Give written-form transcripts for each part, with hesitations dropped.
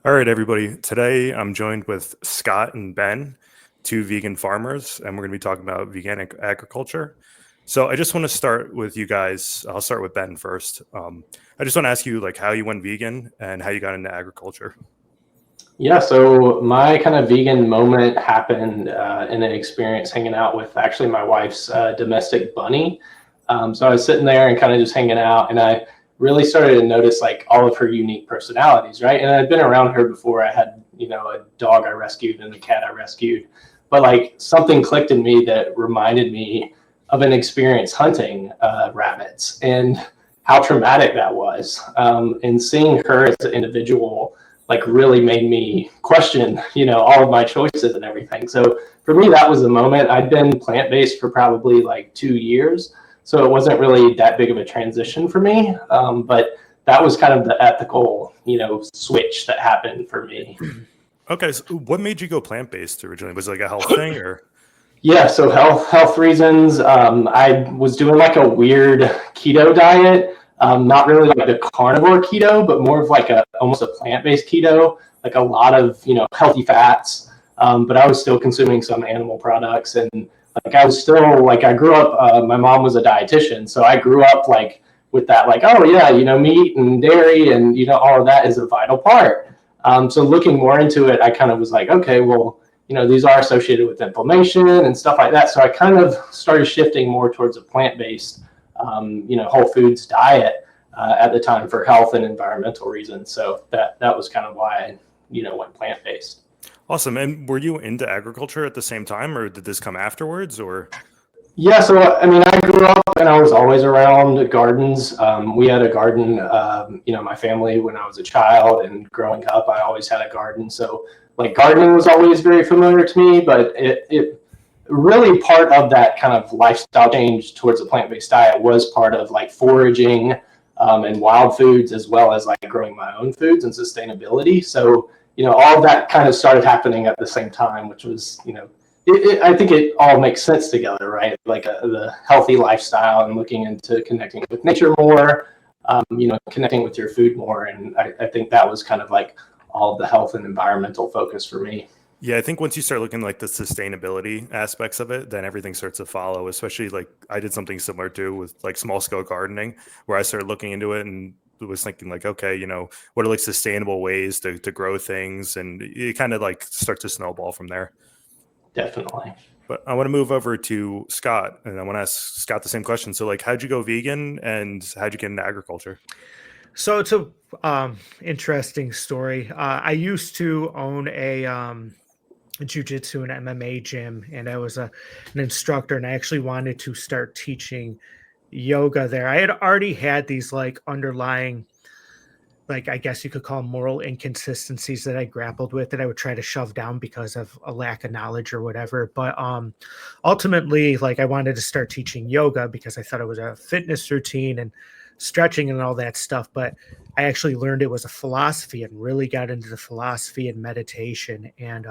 All right, everybody. Today I'm joined with Scott and Ben, two vegan farmers, and we're going to be talking about veganic agriculture. So I just want to start with you guys. I'll start with Ben first. I just want to ask you like how you went vegan and how you got into agriculture. Yeah, so my kind of vegan moment happened in an experience hanging out with actually my wife's domestic bunny. So I was sitting there and kind of just hanging out, and I really started to notice like all of her unique personalities, right? And I'd been around her before. I had, a dog I rescued and a cat I rescued, but like something clicked in me that reminded me of an experience hunting rabbits and how traumatic that was. And seeing her as an individual like really made me question, all of my choices and everything. So for me, that was the moment. I'd been plant-based for probably like 2 years. So it wasn't really that big of a transition for me. But that was kind of the ethical, switch that happened for me. Okay, so what made you go plant-based originally? Was it like a health thing or? Yeah, so health reasons. I was doing like a weird keto diet, not really like the carnivore keto, but more of like a almost a plant-based keto, like a lot of healthy fats. But I was still consuming some animal products, and like I was still like I grew up. My mom was a dietitian, so I grew up like with that, like oh yeah, meat and dairy and all of that is a vital part. So looking more into it, I kind of was like, okay, well these are associated with inflammation and stuff like that. So I kind of started shifting more towards a plant-based, whole foods diet at the time for health and environmental reasons. So that was kind of why I, went plant-based. Awesome. And were you into agriculture at the same time, or did this come afterwards, or? Yeah, so I mean, I grew up and I was always around gardens. We had a garden, my family when I was a child and growing up, I always had a garden. So like gardening was always very familiar to me, but it really part of that kind of lifestyle change towards a plant-based diet was part of like foraging and wild foods as well as like growing my own foods and sustainability. So, all of that kind of started happening at the same time, which was, I think it all makes sense together, right? Like the healthy lifestyle and looking into connecting with nature more, connecting with your food more. And I think that was kind of like all of the health and environmental focus for me. Yeah, I think once you start looking like the sustainability aspects of it, then everything starts to follow. Especially like I did something similar too with like small scale gardening, where I started looking into it and was thinking like, okay, what are like sustainable ways to grow things, and it kind of like starts to snowball from there. Definitely. But I want to move over to Scott, and I want to ask Scott the same question. So, like, how'd you go vegan, and how'd you get into agriculture? So it's a interesting story. I used to own a jiu-jitsu and MMA gym, and I was an instructor, and I actually wanted to start teaching yoga there. I had already had these like underlying, like I guess you could call them moral inconsistencies that I grappled with that I would try to shove down because of a lack of knowledge or whatever. But ultimately, like I wanted to start teaching yoga because I thought it was a fitness routine and stretching and all that stuff. But I actually learned it was a philosophy and really got into the philosophy and meditation. And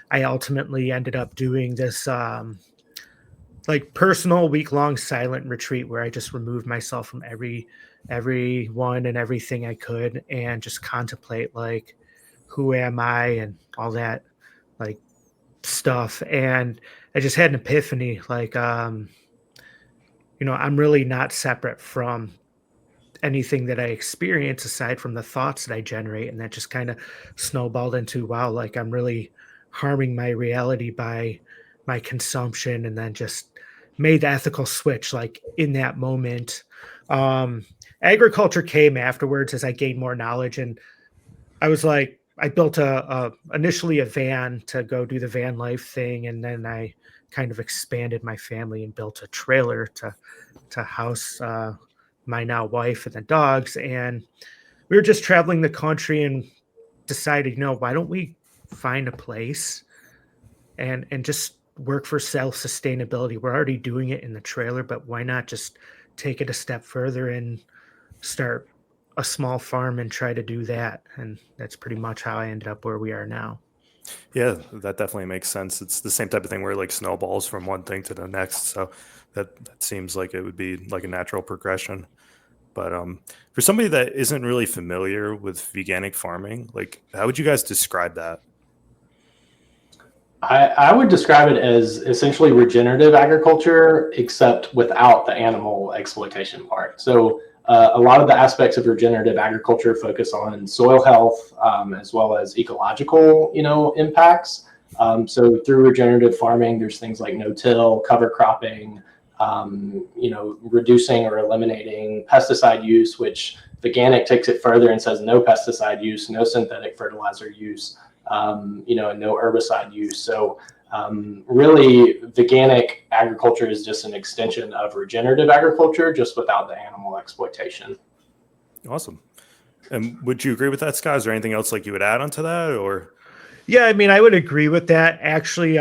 I ultimately ended up doing this like personal week-long silent retreat where I just removed myself from everyone and everything I could and just contemplate like who am I and all that like stuff. And I just had an epiphany like I'm really not separate from anything that I experience aside from the thoughts that I generate. And that just kind of snowballed into wow, like I'm really harming my reality by my consumption, and then just made the ethical switch like in that moment. um Agriculture came afterwards as I gained more knowledge, and I was like I built a initially a van to go do the van life thing, and then I kind of expanded my family and built a trailer to house my now wife and the dogs. And we were just traveling the country and decided, why don't we find a place and just work for self sustainability? We're already doing it in the trailer, but why not just take it a step further and start a small farm and try to do that? And that's pretty much how I ended up where we are now. Yeah, that definitely makes sense. It's the same type of thing where it like snowballs from one thing to the next. So that seems like it would be like a natural progression. But for somebody that isn't really familiar with veganic farming, like how would you guys describe that? I would describe it as essentially regenerative agriculture, except without the animal exploitation part. So a lot of the aspects of regenerative agriculture focus on soil health, as well as ecological, impacts. So through regenerative farming, there's things like no-till, cover cropping, reducing or eliminating pesticide use, which Veganic takes it further and says no pesticide use, no synthetic fertilizer use, and no herbicide use. So really, veganic agriculture is just an extension of regenerative agriculture, just without the animal exploitation. Awesome. And would you agree with that, Scott? Is there anything else like you would add onto that, or? Yeah, I mean, I would agree with that. Actually,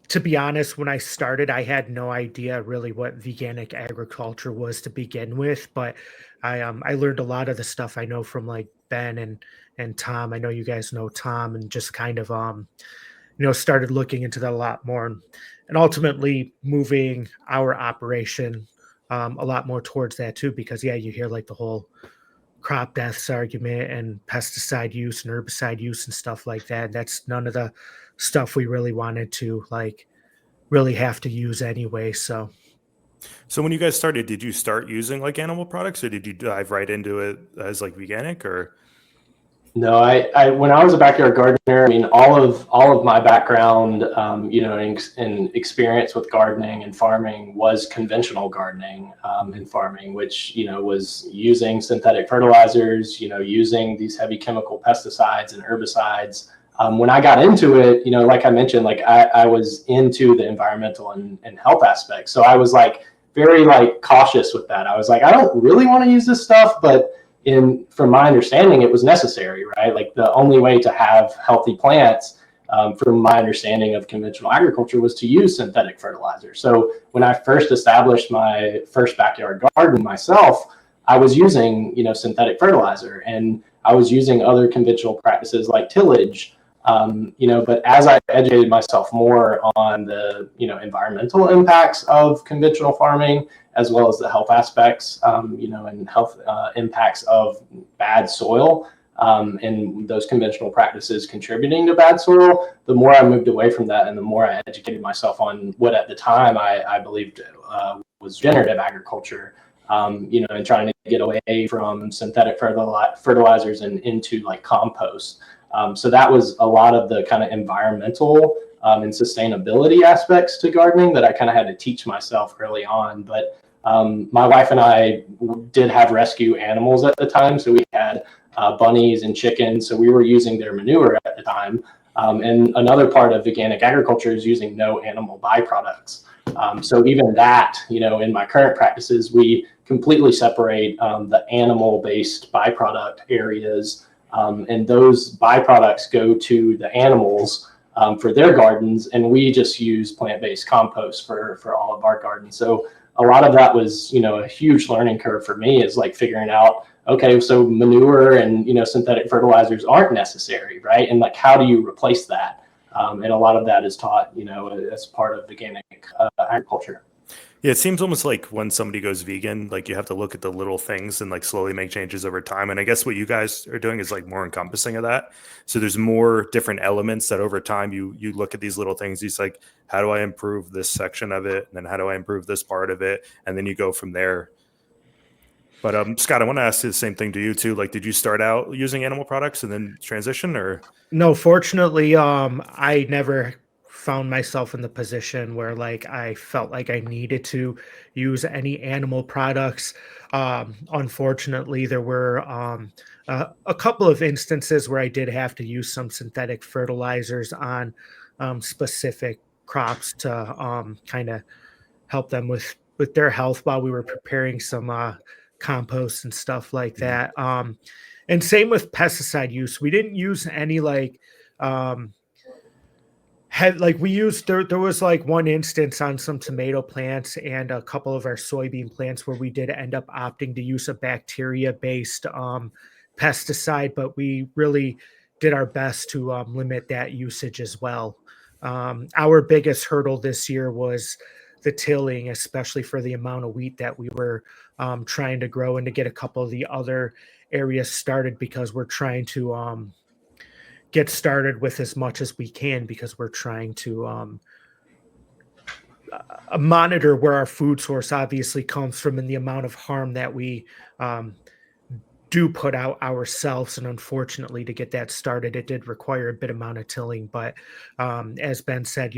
to be honest, when I started, I had no idea really what veganic agriculture was to begin with, but I learned a lot of the stuff I know from like Ben and Tom. I know you guys know Tom, and just kind of started looking into that a lot more, and ultimately moving our operation a lot more towards that too, because yeah, you hear like the whole crop deaths argument and pesticide use and herbicide use and stuff like that. That's none of the stuff we really wanted to like really have to use anyway. So So when you guys started, did you start using like animal products, or did you dive right into it as like veganic, or? No, I when I was a backyard gardener, I mean, all of my background, and experience with gardening and farming was conventional gardening and farming, which was using synthetic fertilizers, using these heavy chemical pesticides and herbicides. When I got into it, like I mentioned, like I was into the environmental and health aspects, so I was like very like cautious with that. I was like, I don't really want to use this stuff, but from my understanding, it was necessary, right? Like the only way to have healthy plants, from my understanding of conventional agriculture, was to use synthetic fertilizer. So when I first established my first backyard garden myself, I was using, synthetic fertilizer, and I was using other conventional practices like tillage. But as I educated myself more on the, environmental impacts of conventional farming, as well as the health aspects, and health impacts of bad soil, and those conventional practices contributing to bad soil, the more I moved away from that, and the more I educated myself on what at the time I believed was regenerative agriculture, and trying to get away from synthetic fertilizers and into like compost. So that was a lot of the kind of environmental and sustainability aspects to gardening that I kind of had to teach myself early on. But my wife and I did have rescue animals at the time. So we had bunnies and chickens. So we were using their manure at the time. And another part of veganic agriculture is using no animal byproducts. So even that, in my current practices, we completely separate the animal-based byproduct areas, and those byproducts go to the animals for their gardens, and we just use plant-based compost for all of our gardens. So a lot of that was, a huge learning curve for me, is like figuring out, okay, so manure and, synthetic fertilizers aren't necessary, right? And like, how do you replace that? And a lot of that is taught, as part of veganic agriculture. Yeah, it seems almost like when somebody goes vegan, like you have to look at the little things and like slowly make changes over time. And I guess what you guys are doing is like more encompassing of that. So there's more different elements that over time you look at these little things. It's like, how do I improve this section of it? And then how do I improve this part of it? And then you go from there. But Scott, I want to ask the same thing to you too. Like, did you start out using animal products and then transition, or? no, fortunately, I never found myself in the position where like I felt like I needed to use any animal products. Unfortunately, there were a couple of instances where I did have to use some synthetic fertilizers on specific crops to kind of help them with their health while we were preparing some compost and stuff like that. And same with pesticide use. We didn't use any like had like we used there was like one instance on some tomato plants and a couple of our soybean plants where we did end up opting to use a bacteria based pesticide, but we really did our best to limit that usage as well. Our biggest hurdle this year was the tilling, especially for the amount of wheat that we were trying to grow, and to get a couple of the other areas started, because we're trying to get started with as much as we can, because we're trying to monitor where our food source obviously comes from and the amount of harm that we um, do put out ourselves. And unfortunately, to get that started, it did require a bit amount of tilling. But as Ben said,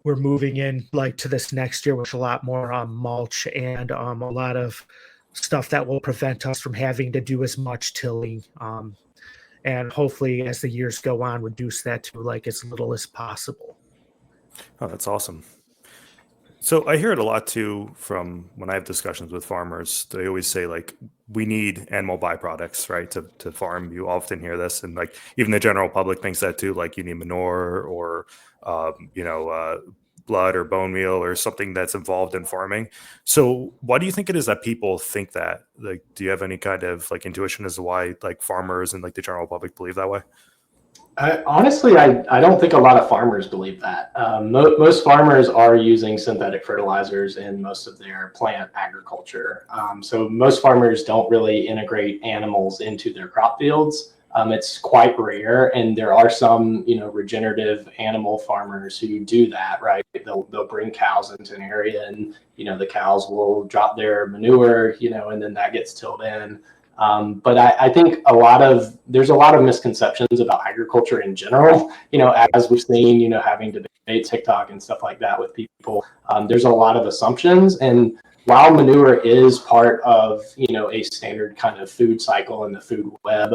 we're moving in like to this next year with a lot more mulch and a lot of stuff that will prevent us from having to do as much tilling. And hopefully, as the years go on, reduce that to like as little as possible. Oh, that's awesome. So I hear it a lot too from when I have discussions with farmers. They always say like we need animal byproducts, right, to farm. You often hear this, and like even the general public thinks that too. Like you need manure or blood or bone meal or something that's involved in farming. So why do you think it is that people think that? Like, do you have any kind of like intuition as to why like farmers and like the general public believe that way? Honestly, I don't think a lot of farmers believe that. Most farmers are using synthetic fertilizers in most of their plant agriculture. So most farmers don't really integrate animals into their crop fields. It's quite rare, and there are some, regenerative animal farmers who do that, right? They'll bring cows into an area, and the cows will drop their manure, and then that gets tilled in. But I think there's a lot of misconceptions about agriculture in general, as we've seen, having debate TikTok and stuff like that with people. There's a lot of assumptions. And while manure is part of, a standard kind of food cycle in the food web,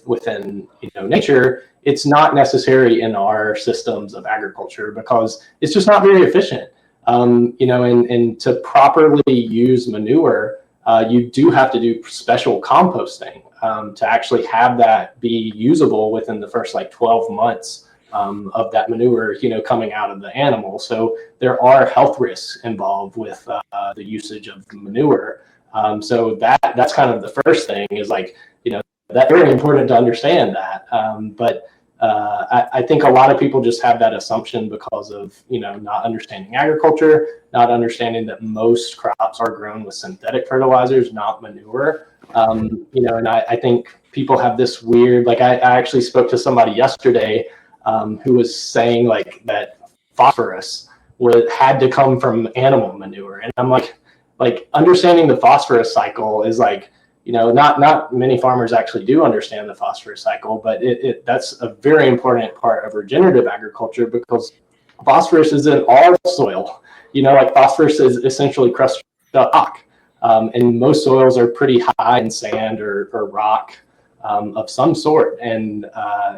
within, nature, it's not necessary in our systems of agriculture because it's just not very efficient. And to properly use manure, you do have to do special composting to actually have that be usable within the first 12 months of that manure, coming out of the animal. So there are health risks involved with the usage of manure. So that's kind of the first thing is that's very important to understand that. But I think a lot of people just have that assumption because of, not understanding agriculture, not understanding that most crops are grown with synthetic fertilizers, not manure. And I think people have this weird, I actually spoke to somebody yesterday who was saying that phosphorus had to come from animal manure. And I'm like understanding the phosphorus cycle is not many farmers actually do understand the phosphorus cycle, but that's a very important part of regenerative agriculture because phosphorus is in all soil. Phosphorus is essentially crushed rock, and most soils are pretty high in sand or rock of some sort. And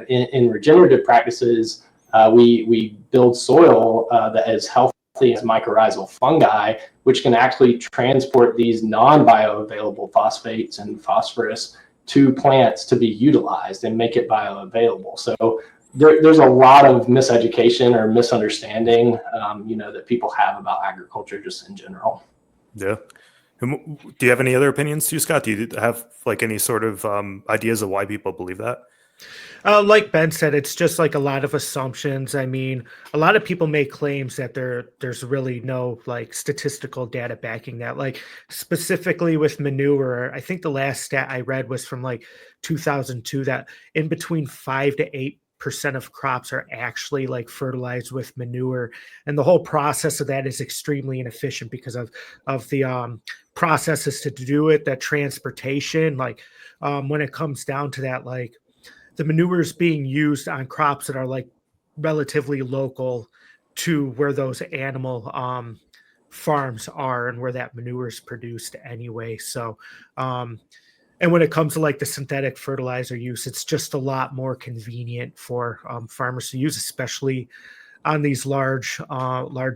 in regenerative practices, we build soil that is healthy as mycorrhizal fungi, which can actually transport these non-bioavailable phosphates and phosphorus to plants to be utilized and make it bioavailable. So there's a lot of miseducation or misunderstanding, that people have about agriculture just in general. Yeah. Do you have any other opinions too, Scott? Do you have any sort of ideas of why people believe that? Like Ben said, it's just a lot of assumptions. I mean, a lot of people make claims that there's really no statistical data backing that. Specifically with manure, I think the last stat I read was from 2002 that in between 5 to 8% of crops are actually fertilized with manure, and the whole process of that is extremely inefficient because of the processes to do it, that transportation. When it comes down to that, the manure is being used on crops that are relatively local to where those animal farms are and where that manure is produced anyway. So, and when it comes to the synthetic fertilizer use, it's just a lot more convenient for farmers to use, especially on these large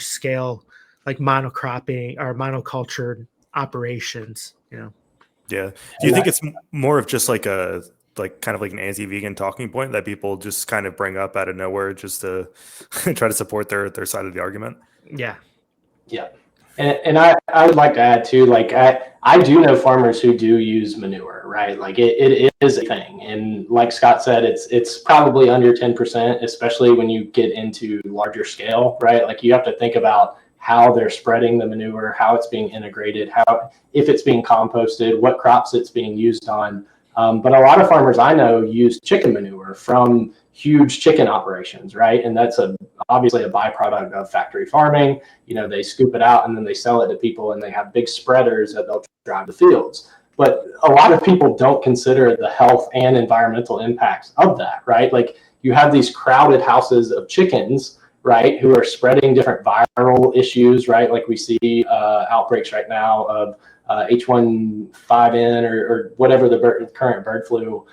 scale monocropping or monoculture operations. Yeah. Do you think it's more of just a kind of an anti-vegan talking point that people just kind of bring up out of nowhere just to try to support their side of the argument? Yeah. Yeah. And I would like to add too, like I do know farmers who do use manure, right? Like it is a thing. And like Scott said, it's probably under 10%, especially when you get into larger scale, right? Like you have to think about how they're spreading the manure, how it's being integrated, if it's being composted, what crops it's being used on. But a lot of farmers I know use chicken manure from huge chicken operations, right? And that's obviously a byproduct of factory farming. They scoop it out and then they sell it to people, and they have big spreaders that they'll drive the fields. But a lot of people don't consider the health and environmental impacts of that, right? Like you have these crowded houses of chickens, right, who are spreading different viral issues, right? Like we see outbreaks right now of H1N5 or whatever the current bird flu,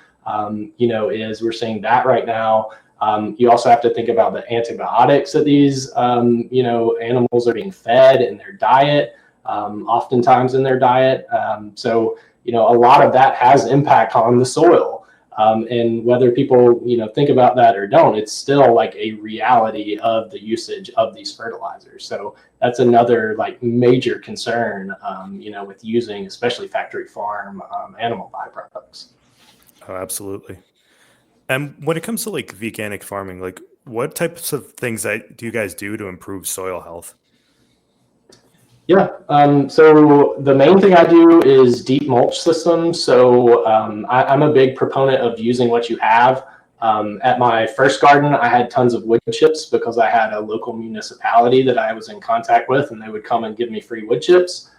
is. We're seeing that right now. You also have to think about the antibiotics that these, animals are being fed in their diet, oftentimes in their diet. So, a lot of that has impact on the soil. And whether people, think about that or don't, it's still like a reality of the usage of these fertilizers. So that's another like major concern, with using especially factory farm animal byproducts. Oh, absolutely. And when it comes to like veganic farming, like what types of things do you guys do to improve soil health? Yeah. So the main thing I do is deep mulch systems. So I'm a big proponent of using what you have. At my first garden, I had tons of wood chips because I had a local municipality that I was in contact with, and they would come and give me free wood chips.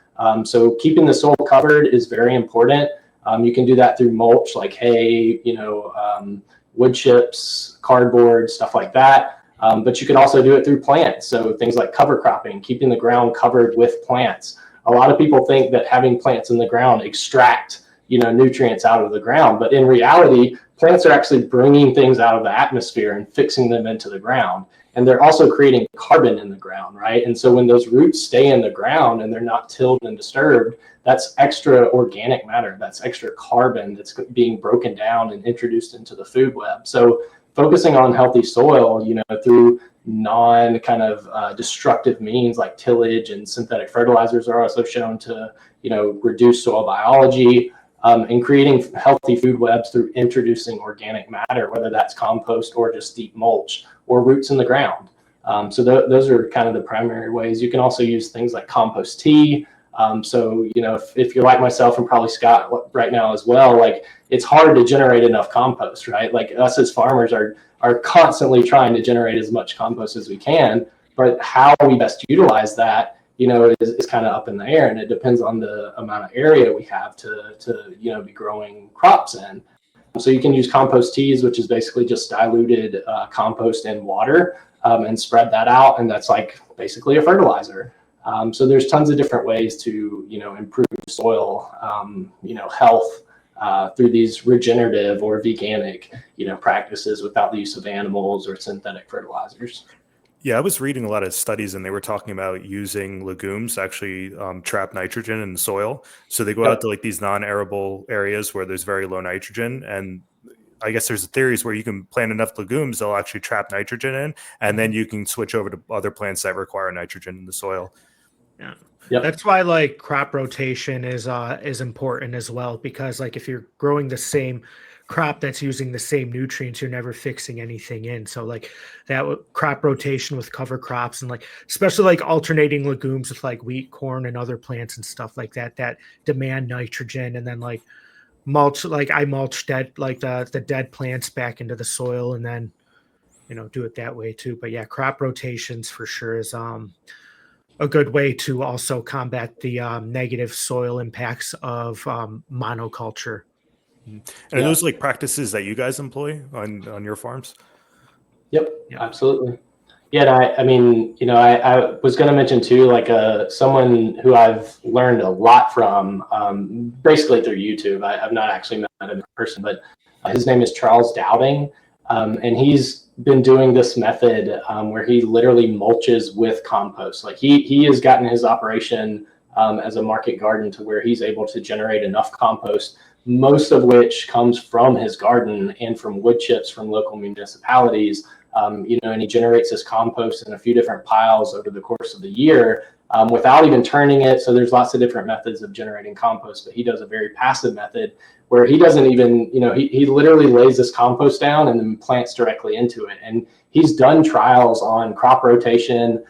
So keeping the soil covered is very important. You can do that through mulch, like hay, wood chips, cardboard, stuff like that. But you can also do it through plants. So things like cover cropping, keeping the ground covered with plants. A lot of people think that having plants in the ground extract, nutrients out of the ground. But in reality, plants are actually bringing things out of the atmosphere and fixing them into the ground. And they're also creating carbon in the ground, right? And so when those roots stay in the ground and they're not tilled and disturbed, that's extra organic matter. That's extra carbon that's being broken down and introduced into the food web. So focusing on healthy soil, through non kind of destructive means like tillage and synthetic fertilizers are also shown to, reduce soil biology, and creating healthy food webs through introducing organic matter, whether that's compost or just deep mulch or roots in the ground. So those are kind of the primary ways. You can also use things like compost tea. So, if you're like myself and probably Scott right now as well, like it's hard to generate enough compost, right? Like us as farmers are constantly trying to generate as much compost as we can, but how we best utilize that, is kind of up in the air, and it depends on the amount of area we have to be growing crops in. So you can use compost teas, which is basically just diluted compost and water, and spread that out, and that's like basically a fertilizer. So there's tons of different ways to, improve soil, health through these regenerative or veganic, practices without the use of animals or synthetic fertilizers. Yeah, I was reading a lot of studies, and they were talking about using legumes to actually trap nitrogen in the soil. So they go out to like these non-arable areas where there's very low nitrogen, and I guess there's theories where you can plant enough legumes, they'll actually trap nitrogen in, and then you can switch over to other plants that require nitrogen in the soil. Yeah. Yep. That's why like crop rotation is important as well, because like if you're growing the same crop that's using the same nutrients, you're never fixing anything in. So like that crop rotation with cover crops and like especially like alternating legumes with like wheat, corn, and other plants and stuff like that demand nitrogen, and then like mulch, like I mulch the dead plants back into the soil, and then do it that way too. But yeah, crop rotations for sure is a good way to also combat the negative soil impacts of monoculture. And are those like practices that you guys employ on your farms? Yep, absolutely. Yeah, I mean, I was going to mention too, like someone who I've learned a lot from, basically through YouTube. I've not actually met him in person, but his name is Charles Dowding, and he's been doing this method where he literally mulches with compost. Like he has gotten his operation as a market garden to where he's able to generate enough compost, most of which comes from his garden and from wood chips from local municipalities. And he generates this compost in a few different piles over the course of the year. without even turning it. So there's lots of different methods of generating compost, but he does a very passive method where he doesn't even, he literally lays this compost down and then plants directly into it. And he's done trials on crop rotation.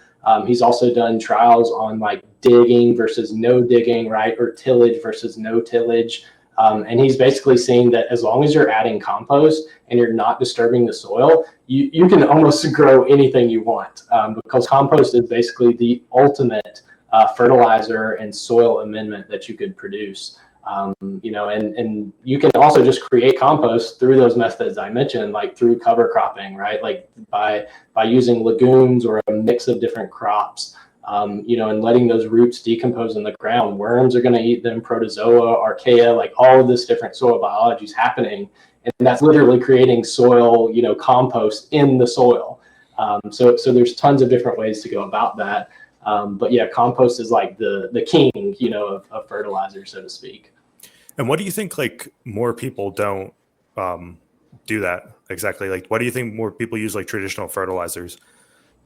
He's also done trials on like digging versus no digging, right? Or tillage versus no tillage. And he's basically saying that as long as you're adding compost and you're not disturbing the soil, you can almost grow anything you want, because compost is basically the ultimate fertilizer and soil amendment that you could produce. And you can also just create compost through those methods I mentioned, like through cover cropping, right? Like by using legumes or a mix of different crops. And letting those roots decompose in the ground. Worms are going to eat them, protozoa, archaea, like all of this different soil biology is happening. And that's literally creating soil, compost in the soil. So there's tons of different ways to go about that. But yeah, compost is like the king, of fertilizer, so to speak. And what do you think, like, more people don't do that exactly? Like, what do you think more people use, like, traditional fertilizers?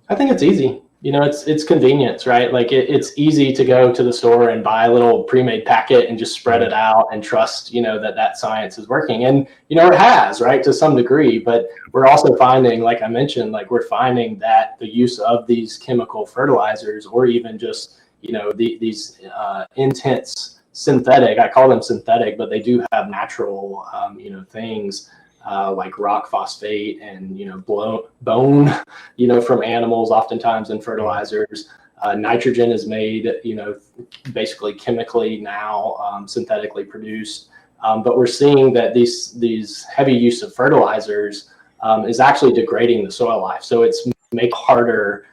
I think it's easy. It's convenience, right? Like it's easy to go to the store and buy a little pre-made packet and just spread it out and trust, that science is working. And, it has, right, to some degree, but we're also finding, like I mentioned, like we're finding that the use of these chemical fertilizers or even just, these intense synthetic, I call them synthetic, but they do have natural, things, like rock phosphate and bone from animals oftentimes in fertilizers. Nitrogen is made basically chemically now, synthetically produced, but we're seeing that these heavy use of fertilizers is actually degrading the soil life, so it's make it harder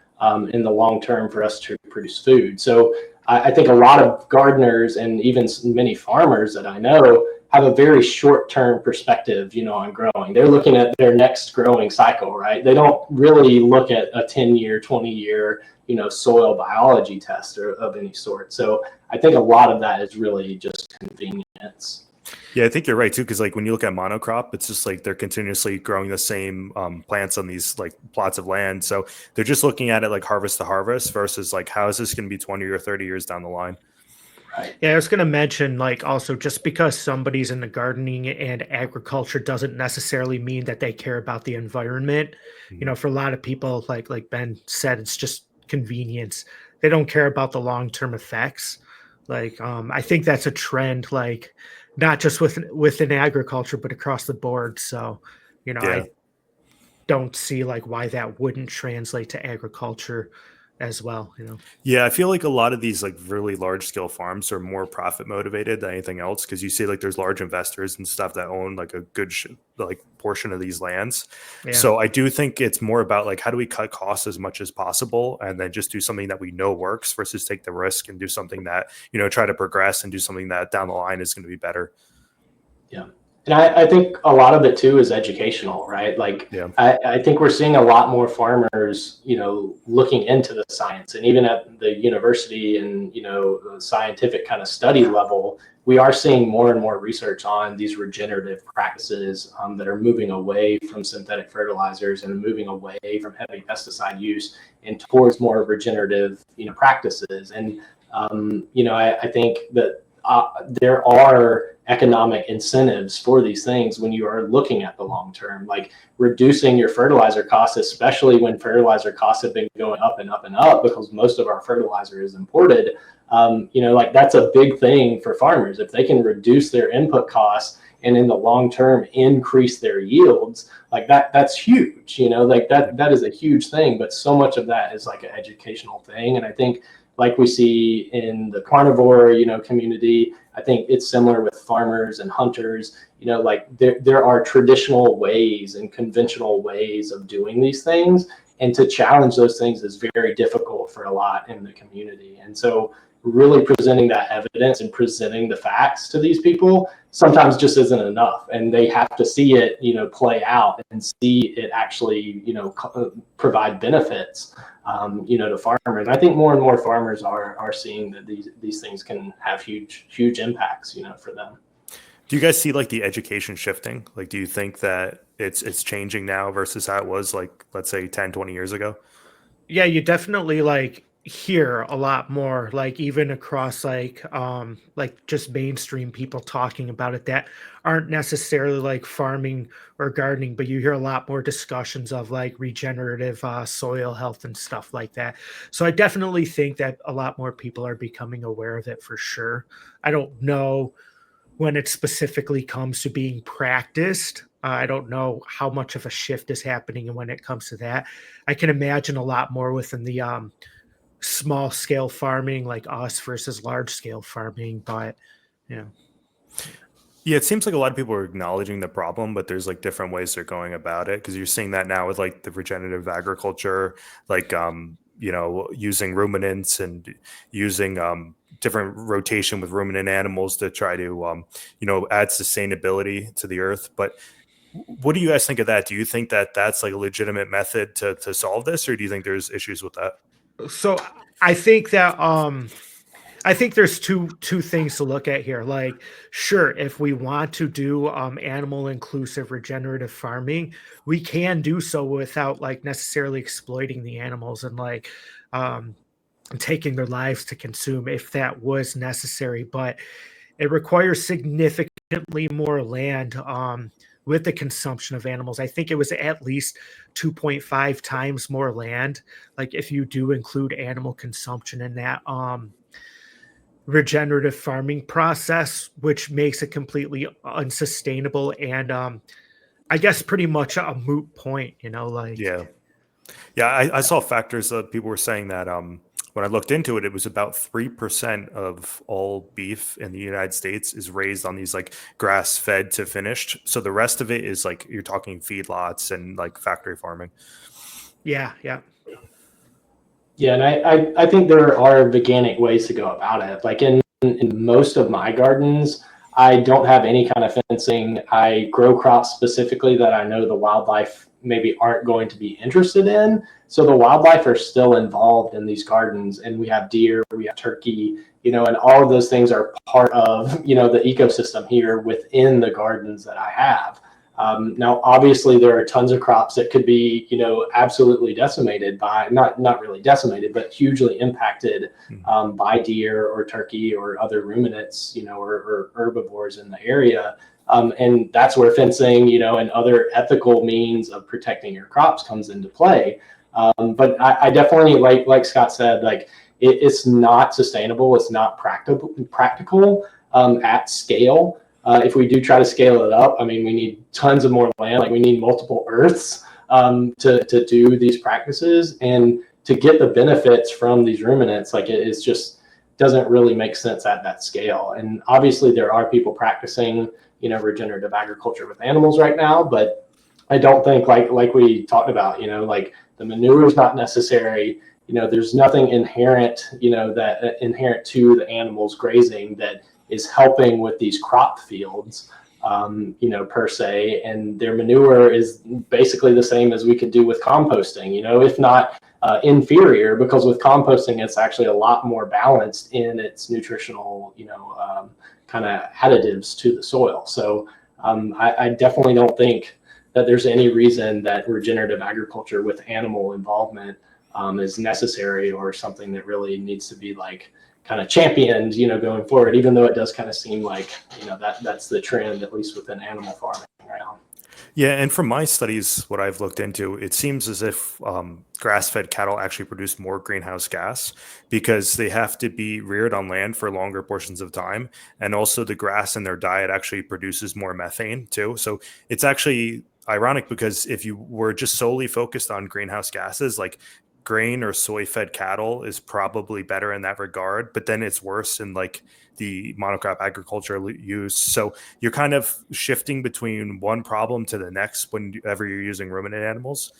in the long term for us to produce food. So I think a lot of gardeners and even many farmers that I know have a very short-term perspective, on growing. They're looking at their next growing cycle, right? They don't really look at a 10-year, 20-year, soil biology test or of any sort. So I think a lot of that is really just convenience. Yeah, I think you're right too, because like when you look at monocrop, it's just like they're continuously growing the same plants on these like plots of land. So they're just looking at it like harvest to harvest versus like how is this going to be 20 or 30 years down the line? Right. Yeah, I was going to mention, like, also just because somebody's in the gardening and agriculture doesn't necessarily mean that they care about the environment. For a lot of people, like Ben said, it's just convenience. They don't care about the long-term effects. Like, I think that's a trend, like not just within agriculture, but across the board. So, Yeah. I don't see like why that wouldn't translate to agriculture as well. Yeah, I feel like a lot of these like really large scale farms are more profit motivated than anything else, because you see like there's large investors and stuff that own like a good like portion of these lands. Yeah. So I do think it's more about like how do we cut costs as much as possible and then just do something that we know works versus take the risk and do something that try to progress and do something that down the line is going to be better. Yeah. And I think a lot of it too is educational, right? Like, yeah. I think we're seeing a lot more farmers, looking into the science, and even at the university and, scientific kind of study level, we are seeing more and more research on these regenerative practices that are moving away from synthetic fertilizers and moving away from heavy pesticide use and towards more regenerative, practices. And, I think that there are economic incentives for these things when you are looking at the long term, like reducing your fertilizer costs, especially when fertilizer costs have been going up and up and up because most of our fertilizer is imported. Like that's a big thing for farmers. If they can reduce their input costs and in the long term increase their yields, like that's huge. Like that is a huge thing, but so much of that is like an educational thing. And I think like we see in the carnivore, community, I think it's similar with farmers and hunters. Like there are traditional ways and conventional ways of doing these things, and to challenge those things is very difficult for a lot in the community. And so really presenting that evidence and presenting the facts to these people sometimes just isn't enough, and they have to see it play out and see it actually provide benefits to farmers. I think more and more farmers are seeing that these things can have huge impacts for them. Do you guys see like the education shifting? Like, do you think that it's changing now versus how it was like, let's say 10, 20 years ago? Yeah, you definitely like hear a lot more, like even across like just mainstream people talking about it that aren't necessarily like farming or gardening, but you hear a lot more discussions of like regenerative soil health and stuff like that. So I definitely think that a lot more people are becoming aware of it for sure. I don't know when it specifically comes to being practiced. I don't know how much of a shift is happening when it comes to that. I can imagine a lot more within the small scale farming like us versus large scale farming, but you know. Yeah, it seems like a lot of people are acknowledging the problem, but there's like different ways they're going about it because you're seeing that now with like the regenerative agriculture, like using ruminants and using different rotation with ruminant animals to try to add sustainability to the earth. But what do you guys think of that? Do you think that that's like a legitimate method to solve this, or do you think there's issues with that? So I think that I think there's two things to look at here. Like, sure, if we want to do animal inclusive regenerative farming, we can do so without like necessarily exploiting the animals and like um, taking their lives to consume if that was necessary. But it requires significantly more land with the consumption of animals. I think it was at least 2.5 times more land. Like if you do include animal consumption in that regenerative farming process, which makes it completely unsustainable and I guess pretty much a moot point, like Yeah. Yeah, I saw factors that people were saying that when I looked into it, it was about 3% of all beef in the United States is raised on these like grass fed to finished. So the rest of it is like you're talking feedlots and like factory farming. yeah, yeah. Yeah, and I think there are veganic ways to go about it. Like in most of my gardens, I don't have any kind of fencing. I grow crops specifically that I know the wildlife maybe aren't going to be interested in. So the wildlife are still involved in these gardens, and we have deer, we have turkey, and all of those things are part of, the ecosystem here within the gardens that I have. Now, obviously, there are tons of crops that could be, absolutely decimated by not really decimated, but hugely impacted by deer or turkey or other ruminants, or herbivores in the area. And that's where fencing, and other ethical means of protecting your crops comes into play. But I definitely, like Scott said, like it's not sustainable. It's not practical at scale. If we do try to scale it up, I mean, we need tons of more land. Like we need multiple earths to do these practices and to get the benefits from these ruminants. Like it's just doesn't really make sense at that scale. And obviously, there are people practicing, regenerative agriculture with animals right now, but I don't think like we talked about, like the manure is not necessary. There's nothing inherent, that inherent to the animals grazing that is helping with these crop fields, per se. And their manure is basically the same as we could do with composting, if not inferior, because with composting, it's actually a lot more balanced in its nutritional, kind of additives to the soil. So I definitely don't think that there's any reason that regenerative agriculture with animal involvement is necessary or something that really needs to be like kind of championed, going forward, even though it does kind of seem like, that's the trend, at least within animal farming right now. Yeah, and from my studies, what I've looked into, it seems as if grass-fed cattle actually produce more greenhouse gas because they have to be reared on land for longer portions of time, and also the grass in their diet actually produces more methane too. So it's actually ironic because if you were just solely focused on greenhouse gases, like grain or soy-fed cattle is probably better in that regard, but then it's worse in like the monocrop agriculture use. So you're kind of shifting between one problem to the next whenever you're using ruminant animals.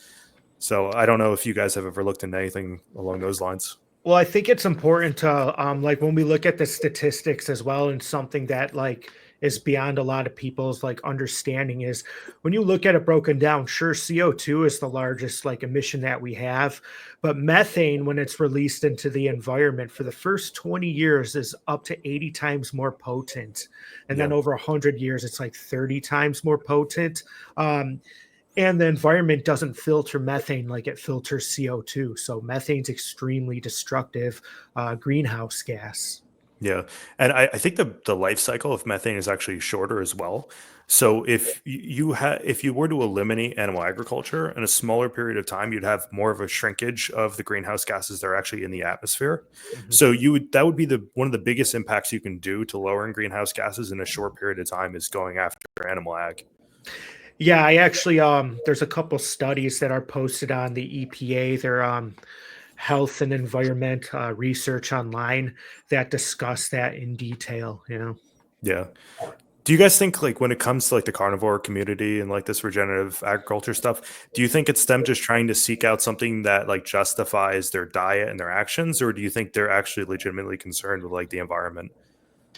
So I don't know if you guys have ever looked into anything along those lines. Well, I think it's important to like when we look at the statistics as well, and something that like is beyond a lot of people's like understanding is when you look at it broken down, sure, CO2 is the largest like emission that we have, but methane, when it's released into the environment for the first 20 years, is up to 80 times more potent. And Yeah. then over 100 years, it's like 30 times more potent. And the environment doesn't filter methane like it filters CO2. So methane's extremely destructive greenhouse gas. Yeah, and I think the life cycle of methane is actually shorter as well. So if you were to eliminate animal agriculture in a smaller period of time, you'd have more of a shrinkage of the greenhouse gases that are actually in the atmosphere. Mhm. So that would be the one of the biggest impacts you can do to lowering greenhouse gases in a short period of time is going after animal ag. Yeah, I actually there's a couple studies that are posted on the EPA, their health and environment research online that discuss that in detail, you know. Yeah. Do you guys think like when it comes to like the carnivore community and like this regenerative agriculture stuff, do you think it's them just trying to seek out something that like justifies their diet and their actions, or do you think they're actually legitimately concerned with like the environment?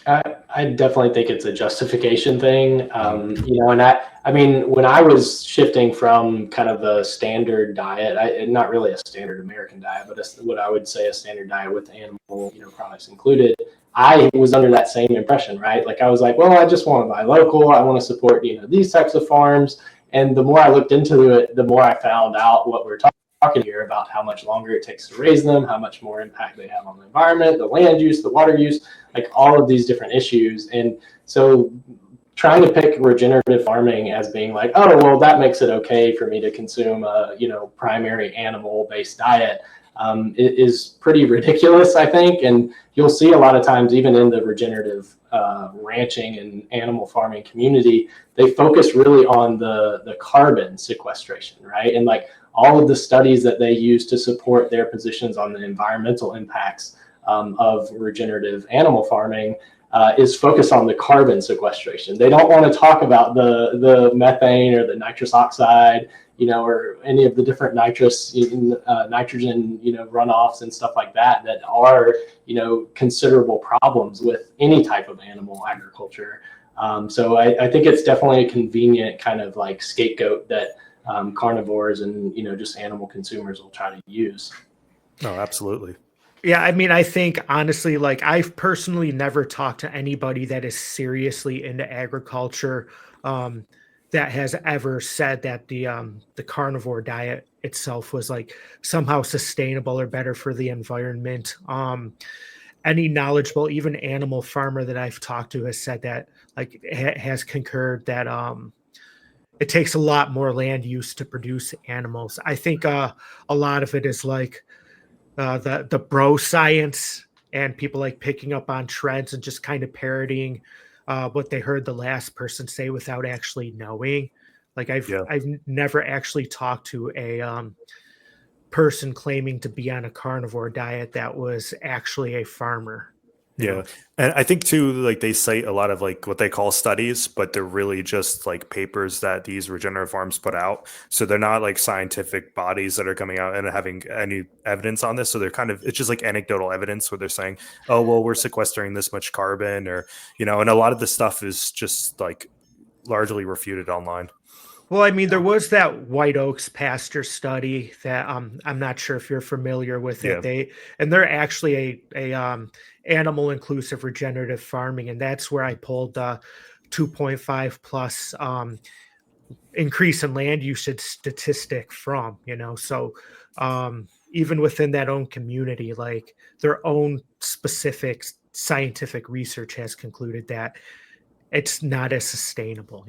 I definitely think it's a justification thing. Mhm. And I mean, when I was shifting from kind of the standard diet, not really a standard American diet, but what I would say a standard diet with animal, products included, I was under that same impression, right? Like I was like, well, I just want to buy local. I want to support, these types of farms. And the more I looked into it, the more I found out what we're talking here about how much longer it takes to raise them, how much more impact they have on the environment, the land use, the water use, like all of these different issues. And so trying to pick regenerative farming as being like, oh, well, that makes it okay for me to consume a, primary animal based diet is pretty ridiculous, I think. And you'll see a lot of times, even in the regenerative ranching and animal farming community, they focus really on the carbon sequestration, right? And like all of the studies that they use to support their positions on the environmental impacts of regenerative animal farming is focused on the carbon sequestration. They don't want to talk about the methane or the nitrous oxide, or any of the different nitrogen, runoffs and stuff like that are, considerable problems with any type of animal agriculture. So I think it's definitely a convenient kind of like scapegoat that carnivores and, just animal consumers will try to use. No, absolutely. Yeah, I mean, I think honestly, like I've personally never talked to anybody that is seriously into agriculture that has ever said that the carnivore diet itself was like somehow sustainable or better for the environment. Any knowledgeable, even animal farmer that I've talked to has said that like has concurred that it takes a lot more land use to produce animals. I think a lot of it is like the bro science and people like picking up on trends and just kind of parodying what they heard the last person say without actually knowing. Like Yeah. I've never actually talked to a person claiming to be on a carnivore diet that was actually a farmer. You Yeah. know, And I think too, like they cite a lot of like what they call studies, but they're really just like papers that these regenerative farms put out. So they're not like scientific bodies that are coming out and having any evidence on this. So they're kind of, it's just like anecdotal evidence where they're saying, oh, well, we're sequestering this much carbon or, and a lot of the stuff is just like largely refuted online. well, I mean, there was that White Oaks pasture study that I'm not sure if you're familiar with it. Yeah. They're actually a animal inclusive regenerative farming, and that's where I pulled the 2.5 plus increase in land usage statistic from. So even within that own community, like their own specific scientific research has concluded that it's not as sustainable.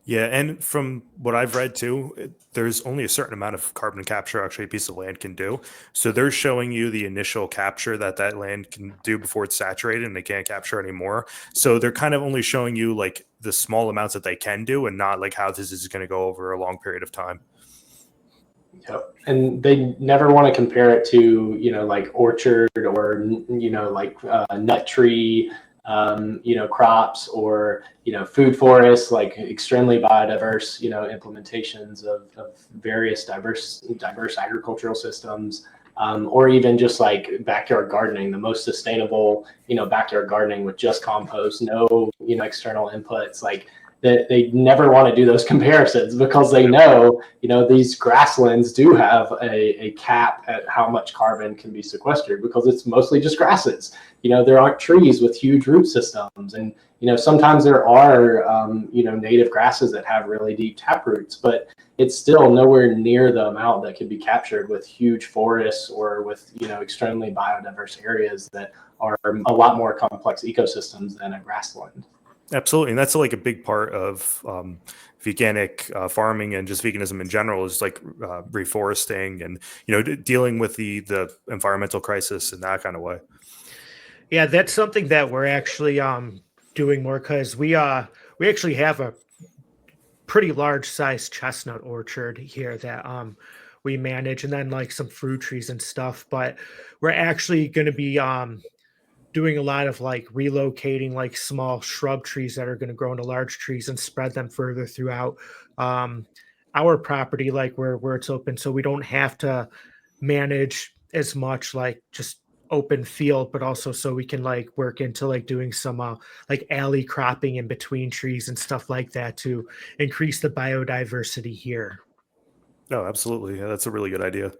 Yeah, and from what I've read too, there's only a certain amount of carbon capture actually a piece of land can do. So they're showing you the initial capture that land can do before it's saturated and they can't capture anymore. So they're kind of only showing you like the small amounts that they can do and not like how this is going to go over a long period of time. Yep. And they never want to compare it to, like orchard or, like nut tree, crops or, food forests, like extremely biodiverse, implementations of various diverse agricultural systems, or even just like backyard gardening, the most sustainable, backyard gardening with just compost, no, external inputs. Like they never want to do those comparisons because they know, these grasslands do have a cap at how much carbon can be sequestered because it's mostly just grasses. There aren't trees with huge root systems. And, sometimes there are, native grasses that have really deep tap roots, but it's still nowhere near the amount that could be captured with huge forests or with, extremely biodiverse areas that are a lot more complex ecosystems than a grassland. Absolutely. And that's like a big part of veganic farming and just veganism in general is like reforesting and, dealing with the environmental crisis in that kind of way. Yeah, that's something that we're actually doing more because we actually have a pretty large size chestnut orchard here that we manage, and then like some fruit trees and stuff. But we're actually going to be doing a lot of like relocating like small shrub trees that are going to grow into large trees and spread them further throughout our property, like where it's open, so we don't have to manage as much like just open field, but also so we can like work into like doing some like alley cropping in between trees and stuff like that to increase the biodiversity here. No, absolutely. Yeah, that's a really good idea.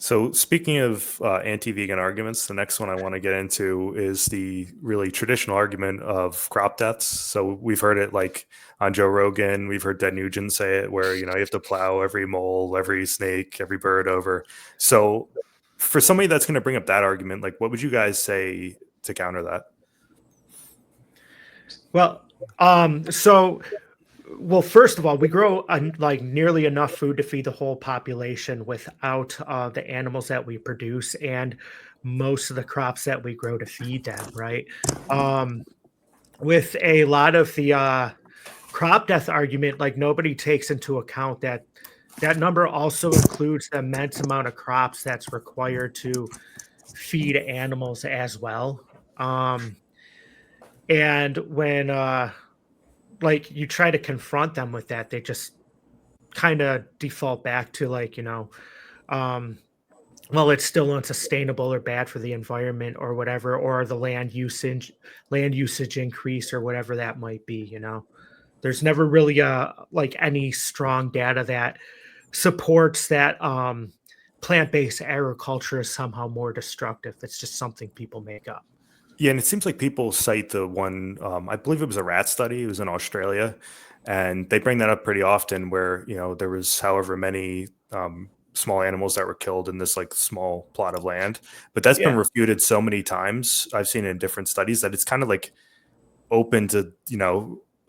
So speaking of anti-vegan arguments, the next one I want to get into is the really traditional argument of crop deaths. So we've heard it like on Joe Rogan, we've heard Ted Nugent say it where, you have to plow every mole, every snake, every bird over. So for somebody that's going to bring up that argument, like what would you guys say to counter that? Well, first of all, we grow like nearly enough food to feed the whole population without the animals that we produce and most of the crops that we grow to feed them, right? With a lot of the crop death argument, like nobody takes into account that number also includes the immense amount of crops that's required to feed animals as well. And when like you try to confront them with that, they just kind of default back to like, well, it's still unsustainable or bad for the environment or whatever, or the land usage increase or whatever that might be. There's never really like any strong data that supports that plant-based agriculture is somehow more destructive. It's just something people make up. Yeah, and it seems like people cite the one, I believe it was a rat study. It was in Australia, and they bring that up pretty often where, there was however many small animals that were killed in this like small plot of land. But that's been refuted so many times. I've seen it in different studies that it's kind of like open to,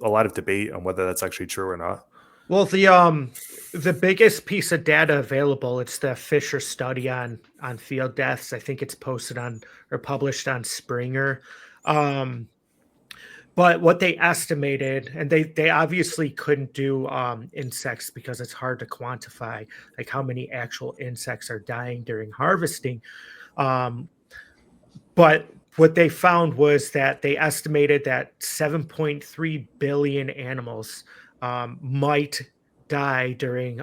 a lot of debate on whether that's actually true or not. Well, the biggest piece of data available, it's the Fisher study on field deaths. I think it's posted on or published on Springer. But what they estimated, and they obviously couldn't do insects because it's hard to quantify like how many actual insects are dying during harvesting. But what they found was that they estimated that 7.3 billion animals might die during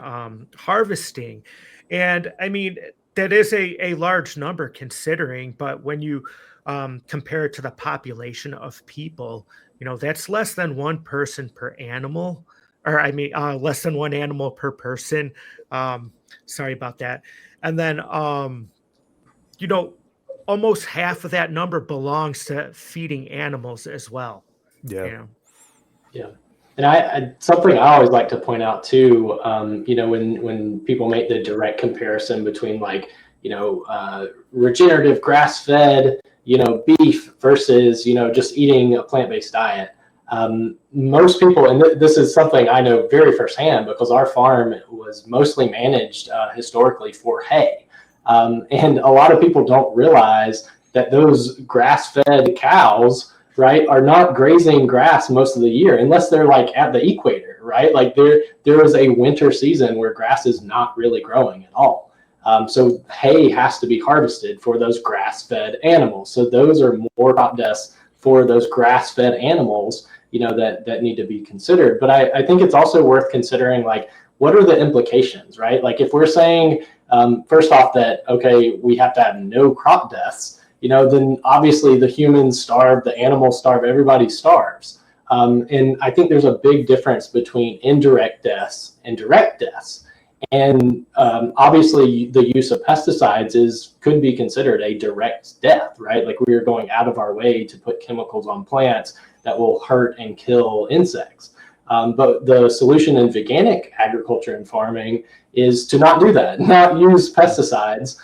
harvesting. And I mean, that is a large number considering, but when you compare it to the population of people, that's less than one person per animal, or I mean, less than one animal per person. Sorry about that. And then, almost half of that number belongs to feeding animals as well. Yeah. Yeah. And I something I always like to point out too, when people make the direct comparison between like, regenerative grass-fed, beef versus, just eating a plant-based diet. Most people, and this is something I know very firsthand because our farm was mostly managed historically for hay. And a lot of people don't realize that those grass-fed cows, right, are not grazing grass most of the year unless they're like at the equator, right? Like there is a winter season where grass is not really growing at all. So hay has to be harvested for those grass-fed animals. So those are more crop deaths for those grass-fed animals, that need to be considered. But I think it's also worth considering, like, what are the implications, right? Like if we're saying, first off that, okay, we have to have no crop deaths, then obviously the humans starve, the animals starve, everybody starves. And I think there's a big difference between indirect deaths and direct deaths. And obviously, the use of pesticides could be considered a direct death, right? Like we are going out of our way to put chemicals on plants that will hurt and kill insects. But the solution in veganic agriculture and farming is to not do that, not use pesticides,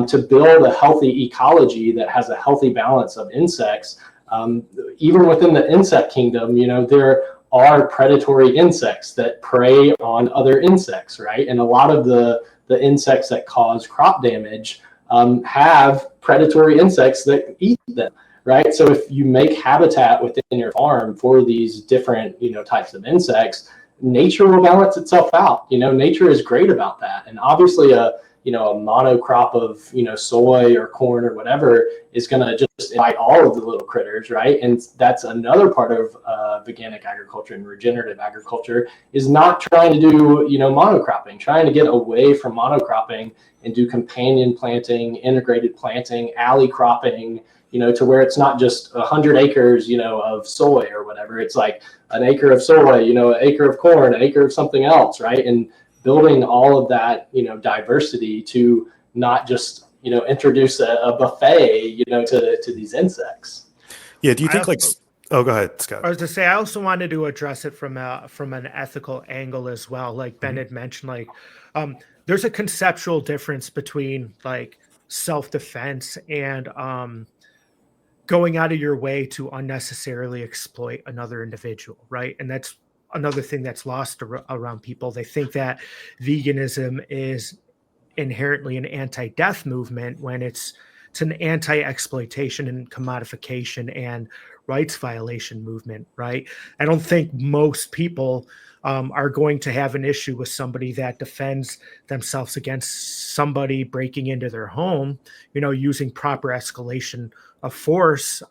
to build a healthy ecology that has a healthy balance of insects. Even within the insect kingdom, there are predatory insects that prey on other insects, right? And a lot of the insects that cause crop damage have predatory insects that eat them, right? So if you make habitat within your farm for these different, types of insects, nature will balance itself out. Nature is great about that. And obviously a monocrop of, soy or corn or whatever is going to just invite all of the little critters, right? And that's another part of veganic agriculture and regenerative agriculture is not trying to do, monocropping, trying to get away from monocropping and do companion planting, integrated planting, alley cropping, to where it's not just 100 acres, of soy or whatever. It's like an acre of soy, an acre of corn, an acre of something else, right? And building all of that, diversity to not just, introduce a buffet, to these insects. Yeah. Do you think oh, go ahead, Scott. I was to say, I also wanted to address it from an ethical angle as well. Like Ben had mentioned, like there's a conceptual difference between like self-defense and going out of your way to unnecessarily exploit another individual, right? And that's another thing that's lost around people. They think that veganism is inherently an anti-death movement when it's an anti-exploitation and commodification and rights violation movement, right? I don't think most people are going to have an issue with somebody that defends themselves against somebody breaking into their home, using proper escalation of force.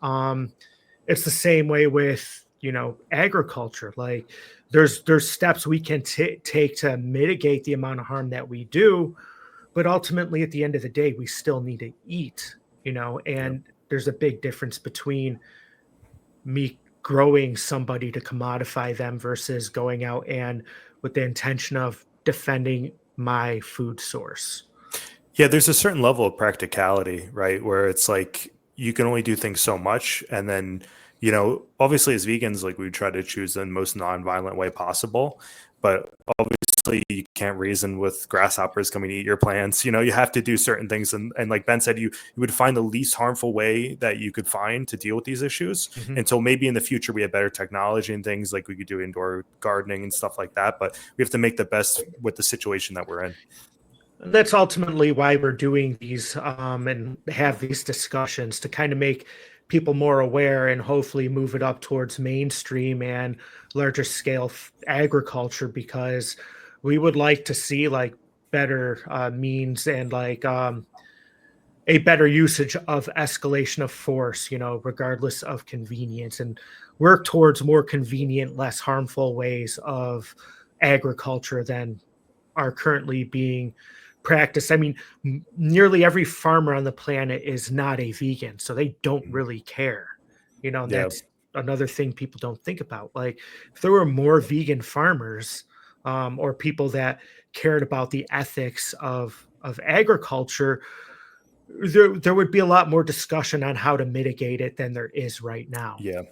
It's the same way with, agriculture. Like there's steps we can take to mitigate the amount of harm that we do, but ultimately at the end of the day, we still need to eat, and there's a big difference between me growing somebody to commodify them versus going out and with the intention of defending my food source. Yeah, there's a certain level of practicality, right? Where it's like you can only do things so much. And then, obviously as vegans, like we try to choose the most non-violent way possible. But obviously you can't reason with grasshoppers coming to eat your plants. You have to do certain things. And like Ben said, you would find the least harmful way that you could find to deal with these issues. Until maybe in the future we have better technology and things like we could do indoor gardening and stuff like that. But we have to make the best with the situation that we're in. And that's ultimately why we're doing these and have these discussions to kind of make people more aware and hopefully move it up towards mainstream and larger scale agriculture, because we would like to see like better means and like a better usage of escalation of force, regardless of convenience, and work towards more convenient, less harmful ways of agriculture than are currently being practiced. I mean, nearly every farmer on the planet is not a vegan, so they don't really care. That's another thing people don't think about. Like, if there were more vegan farmers or people that cared about the ethics of agriculture, there would be a lot more discussion on how to mitigate it than there is right now. Yeah.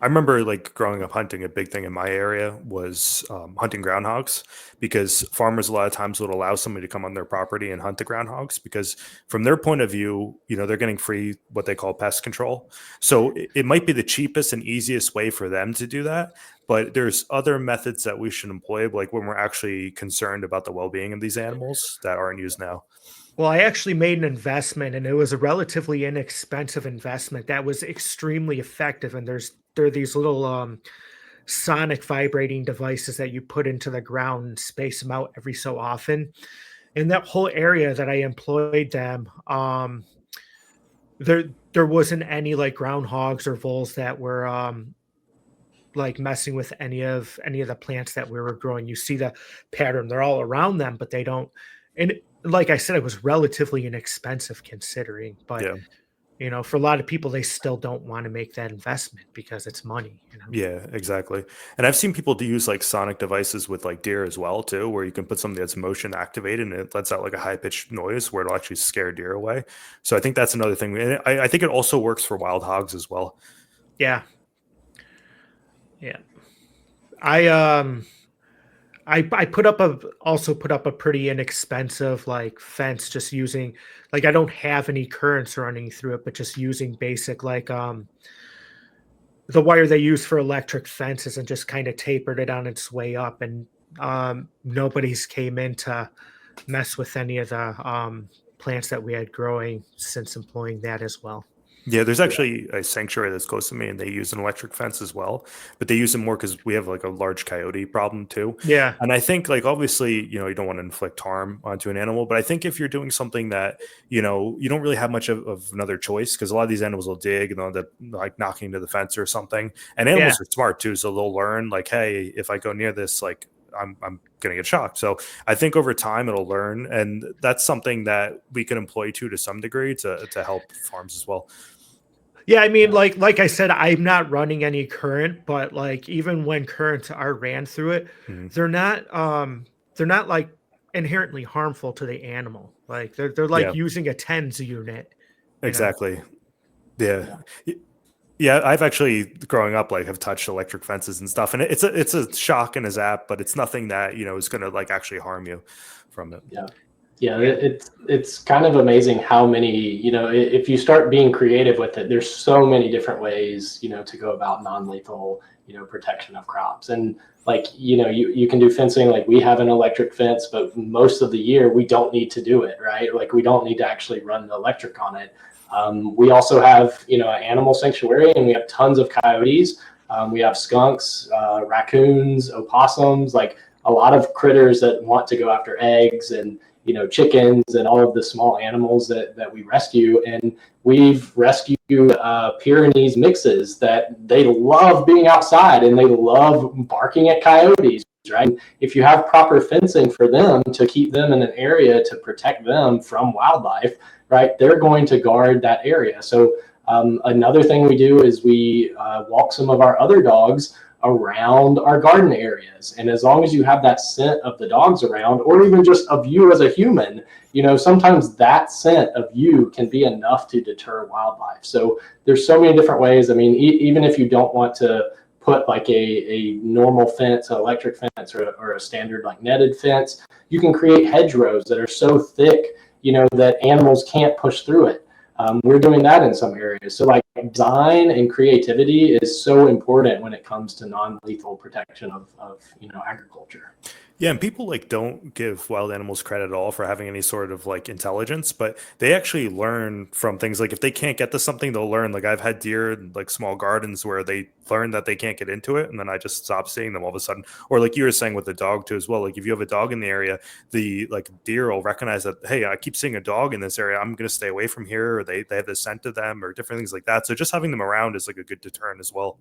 I remember like growing up hunting, a big thing in my area was hunting groundhogs, because farmers a lot of times would allow somebody to come on their property and hunt the groundhogs because from their point of view, they're getting free what they call pest control. So it might be the cheapest and easiest way for them to do that. But there's other methods that we should employ, like when we're actually concerned about the well-being of these animals that aren't used now. Well, I actually made an investment, and it was a relatively inexpensive investment that was extremely effective. And there are these little sonic vibrating devices that you put into the ground and space them out every so often. In that whole area that I employed them, there wasn't any like groundhogs or voles that were like messing with any of the plants that we were growing. You see the pattern; they're all around them, but they don't. And like I said, it was relatively inexpensive considering, but you know, for a lot of people, they still don't want to make that investment because it's money, you know. Yeah, exactly. And I've seen people use like sonic devices with like deer as well too, where you can put something that's motion activated and it lets out like a high pitched noise where it'll actually scare deer away. So I think that's another thing. And I think it also works for wild hogs as well. Yeah. Yeah. I put up a also put up a pretty inexpensive like fence, just using, like, I don't have any currents running through it, but just using basic like the wire they use for electric fences, and just kind of tapered it on its way up, and nobody's came in to mess with any of the plants that we had growing since employing that as well. Yeah, there's actually a sanctuary that's close to me, and they use an electric fence as well. But they use it more because we have like a large coyote problem too. Yeah. And I think, like, obviously, you don't want to inflict harm onto an animal, but I think if you're doing something that you don't really have much of another choice, because a lot of these animals will dig and they'll end up like knocking into the fence or something. And Yeah. animals are smart too, so they'll learn like, hey, if I go near this, like, I'm gonna get shocked. So I think over time it'll learn, and that's something that we can employ to some degree to help farms as well. Yeah, I mean, Yeah. like I said, I'm not running any current, but like even when currents are ran through it, Mhm. they're not like inherently harmful to the animal. Like they're like Yeah. using a tens unit, you know. Exactly. Yeah. Yeah. Y- Yeah, I've actually growing up like have touched electric fences and stuff, and it's a shock and a zap, but it's nothing that is going to like actually harm you from it. Yeah. Yeah, Yeah. it's kind of amazing how many, if you start being creative with it, there's so many different ways, to go about non-lethal, protection of crops. And like, you can do fencing, like we have an electric fence, but most of the year we don't need to do it, right? Like we don't need to actually run the electric on it. We also have, an animal sanctuary, and we have tons of coyotes. We have skunks, raccoons, opossums, like a lot of critters that want to go after eggs and chickens and all of the small animals that we rescue. And we've rescued Pyrenees mixes that they love being outside and they love barking at coyotes, right? If you have proper fencing for them to keep them in an area to protect them from wildlife, right, they're going to guard that area. So another thing we do is we walk some of our other dogs around our garden areas. And as long as you have that scent of the dogs around, or even just of you as a human, sometimes that scent of you can be enough to deter wildlife. So there's so many different ways. I mean, even if you don't want to put like a normal fence, an electric fence, or a standard like netted fence, you can create hedgerows that are so thick, that animals can't push through it. We're doing that in some areas. So like design and creativity is so important when it comes to non-lethal protection of agriculture. Yeah, and people like don't give wild animals credit at all for having any sort of like intelligence, but they actually learn from things. Like if they can't get to something, they'll learn. Like I've had deer in like small gardens where they learn that they can't get into it, and then I just stop seeing them all of a sudden. Or like you were saying with the dog too as well. Like if you have a dog in the area, the like deer will recognize that, hey, I keep seeing a dog in this area, I'm gonna stay away from here, or they have the scent of them or different things like that. So just having them around is like a good deterrent as well.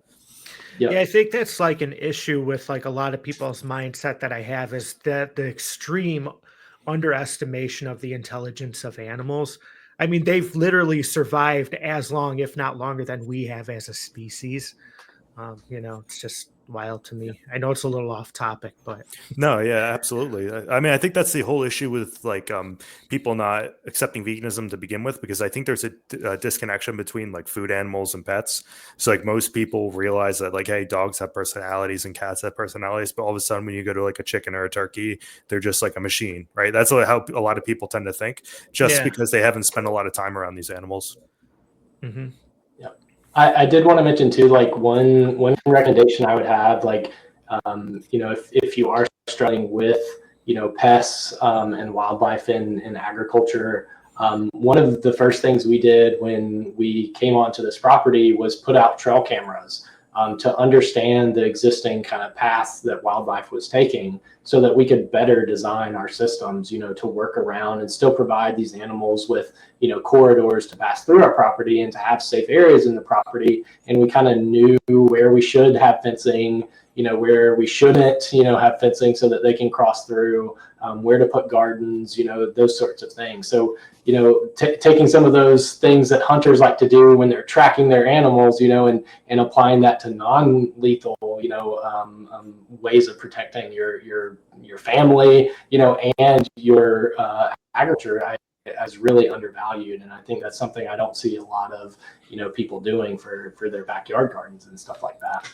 Yeah. Yeah, I think that's like an issue with like a lot of people's mindset that I have, is that the extreme underestimation of the intelligence of animals. I mean, they've literally survived as long, if not longer, than we have as a species. It's just wild to me. I know it's a little off topic, but No, yeah, absolutely. I mean, I think that's the whole issue with like people not accepting veganism to begin with, because I think there's a disconnection between like food animals and pets. So like most people realize that like, hey, dogs have personalities and cats have personalities, but all of a sudden when you go to like a chicken or a turkey, they're just like a machine, right? That's how a lot of people tend to think, just yeah. because they haven't spent a lot of time around these animals. Hmm. I did want to mention too, like one recommendation I would have, like, if you are struggling with, pests and wildlife in agriculture, one of the first things we did when we came onto this property was put out trail cameras to understand the existing kind of paths that wildlife was taking, so that we could better design our systems, to work around and still provide these animals with, corridors to pass through our property and to have safe areas in the property. And we kind of knew where we should have fencing, where we shouldn't, have fencing so that they can cross through, where to put gardens, those sorts of things. So, taking some of those things that hunters like to do when they're tracking their animals, and applying that to non-lethal, ways of protecting your family, and your agriculture, is really undervalued. And I think that's something I don't see a lot of, people doing for their backyard gardens and stuff like that.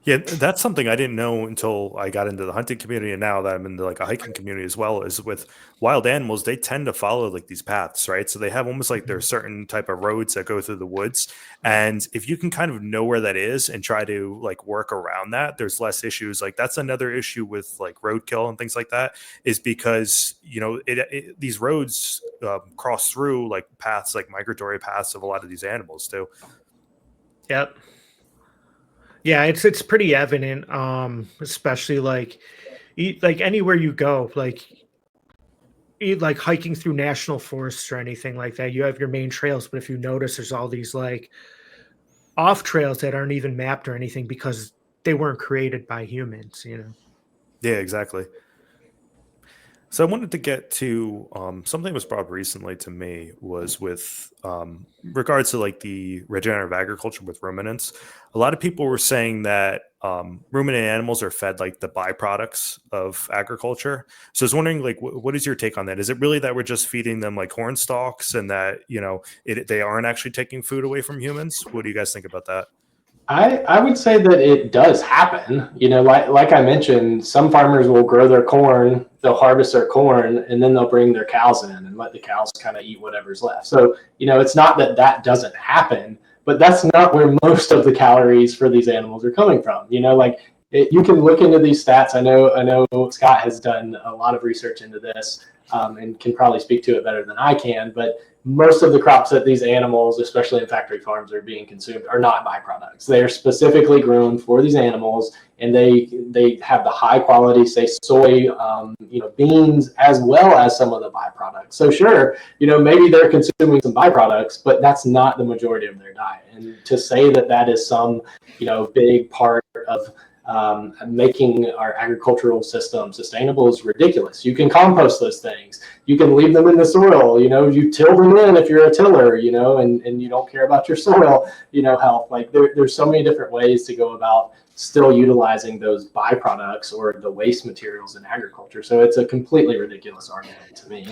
Yeah, that's something I didn't know until I got into the hunting community, and now that I'm into like a hiking community as well, is with wild animals, they tend to follow like these paths, right? So they have almost like there's certain type of roads that go through the woods. And if you can kind of know where that is and try to like work around that, there's less issues. Like that's another issue with like roadkill and things like that, is because, these roads cross through like paths, like migratory paths of a lot of these animals too. Yep. Yeah, it's pretty evident, especially like anywhere you go, like hiking through national forests or anything like that. You have your main trails, but if you notice, there's all these like off trails that aren't even mapped or anything because they weren't created by humans. Yeah, exactly. So I wanted to get to something that was brought up recently to me was with regards to like the regenerative agriculture with ruminants. A lot of people were saying that ruminant animals are fed like the byproducts of agriculture. So I was wondering, like, what is your take on that? Is it really that we're just feeding them like corn stalks and that, they aren't actually taking food away from humans? What do you guys think about that? I would say that it does happen. Like I mentioned, some farmers will grow their corn, they'll harvest their corn, and then they'll bring their cows in and let the cows kind of eat whatever's left. So, it's not that doesn't happen, but that's not where most of the calories for these animals are coming from. You can look into these stats. I know Scott has done a lot of research into this, and can probably speak to it better than I can, but most of the crops that these animals, especially in factory farms, are being consumed are not byproducts. They are specifically grown for these animals, and they have the high quality, say, soy, beans, as well as some of the byproducts. So sure, maybe they're consuming some byproducts, but that's not the majority of their diet. And to say that is some, big part of making our agricultural system sustainable is ridiculous. You can compost those things. You can leave them in the soil. You till them in if you're a tiller, and you don't care about your soil, health. Like there's so many different ways to go about still utilizing those byproducts or the waste materials in agriculture. So it's a completely ridiculous argument to me.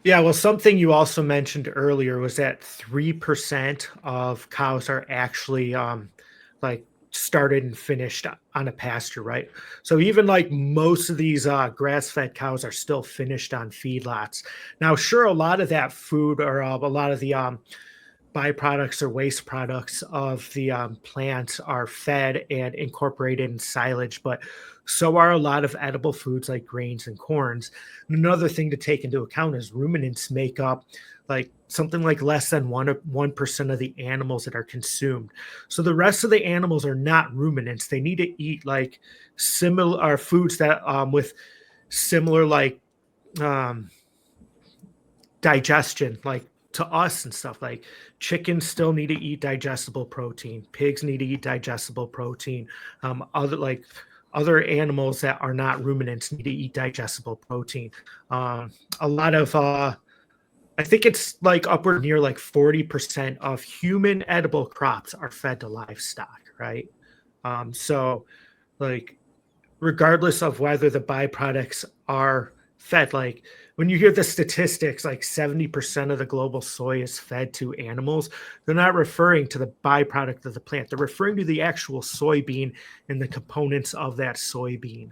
Yeah, well, something you also mentioned earlier was that 3% of cows are actually like started and finished on a pasture, right? So even like most of these grass-fed cows are still finished on feedlots. Now, sure, a lot of that food or a lot of the byproducts or waste products of the plants are fed and incorporated in silage, but so are a lot of edible foods like grains and corns. And another thing to take into account is ruminants make up like something like less than 1% of the animals that are consumed. So the rest of the animals are not ruminants. They need to eat like similar foods that with similar like digestion, like to us and stuff. Like chickens still need to eat digestible protein. Pigs need to eat digestible protein. Other animals that are not ruminants need to eat digestible protein. A lot of I think it's like upward near like 40% of human edible crops are fed to livestock, right? So like regardless of whether the byproducts are fed, like when you hear the statistics, like 70% of the global soy is fed to animals, they're not referring to the byproduct of the plant. They're referring to the actual soybean and the components of that soybean.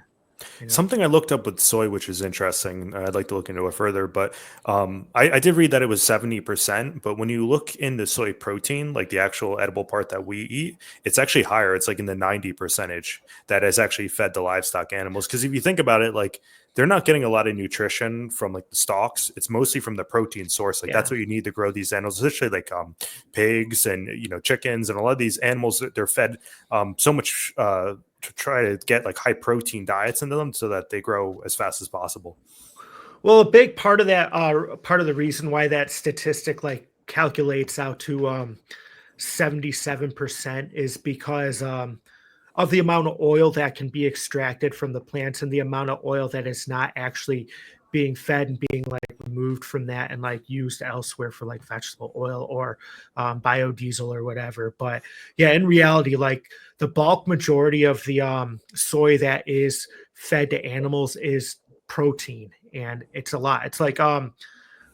Something I looked up with soy, which is interesting. I'd like to look into it further, but I did read that it was 70%. But when you look into soy protein, like the actual edible part that we eat, it's actually higher. It's like in the 90% that is actually fed to livestock animals. Because if you think about it, like they're not getting a lot of nutrition from like the stalks. It's mostly from the protein source. Like that's what you need to grow these animals, especially like pigs and chickens and a lot of these animals. They're fed so much to try to get like high protein diets into them so that they grow as fast as possible? Well, a big part of that, part of the reason why that statistic like calculates out to 77% is because of the amount of oil that can be extracted from the plants and the amount of oil that is not actually being fed and being like removed from that and like used elsewhere for like vegetable oil or biodiesel or whatever. But yeah, in reality, like the bulk majority of the soy that is fed to animals is protein, and it's a lot. It's like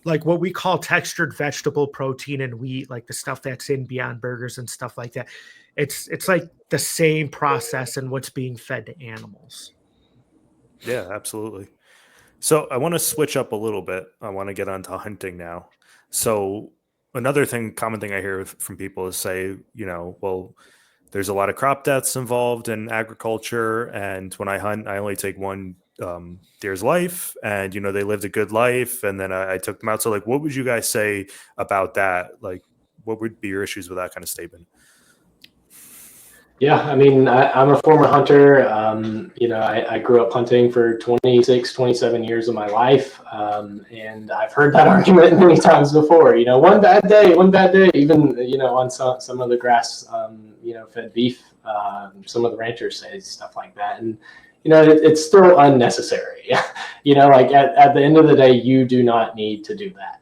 what we call textured vegetable protein and wheat, like the stuff that's in Beyond Burgers and stuff like that. It's like the same process and what's being fed to animals. Yeah, absolutely. So I want to switch up a little bit. I want to get onto hunting now. So another common thing I hear from people is say, well, there's a lot of crop deaths involved in agriculture, and when I hunt, I only take one deer's life, and they lived a good life, and then I took them out. So like, what would you guys say about that? Like, what would be your issues with that kind of statement? Yeah, I mean, I'm a former hunter. I grew up hunting for 26, 27 years of my life. And I've heard that argument many times before, one bad day, even, on some of the grass, fed beef, some of the ranchers say stuff like that. And, it's still unnecessary. Like at the end of the day, you do not need to do that.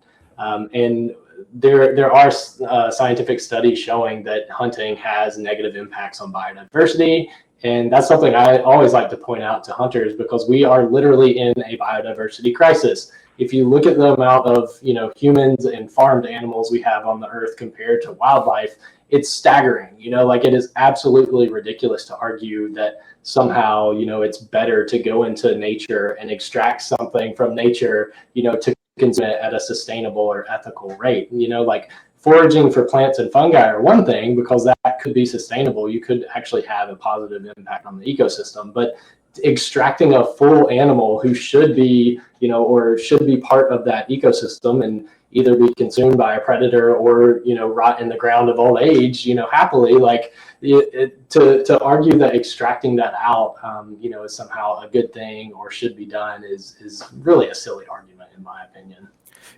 And there are scientific studies showing that hunting has negative impacts on biodiversity. And that's something I always like to point out to hunters, because we are literally in a biodiversity crisis. If you look at the amount of humans and farmed animals we have on the earth compared to wildlife, it's staggering. Like it is absolutely ridiculous to argue that somehow it's better to go into nature and extract something from nature to consume it at a sustainable or ethical rate. Like foraging for plants and fungi are one thing, because that could be sustainable. You could actually have a positive impact on the ecosystem. But extracting a full animal who should be, or should be part of that ecosystem and either be consumed by a predator or, rot in the ground of old age, happily, like to argue that extracting that out, is somehow a good thing or should be done is really a silly argument, in my opinion.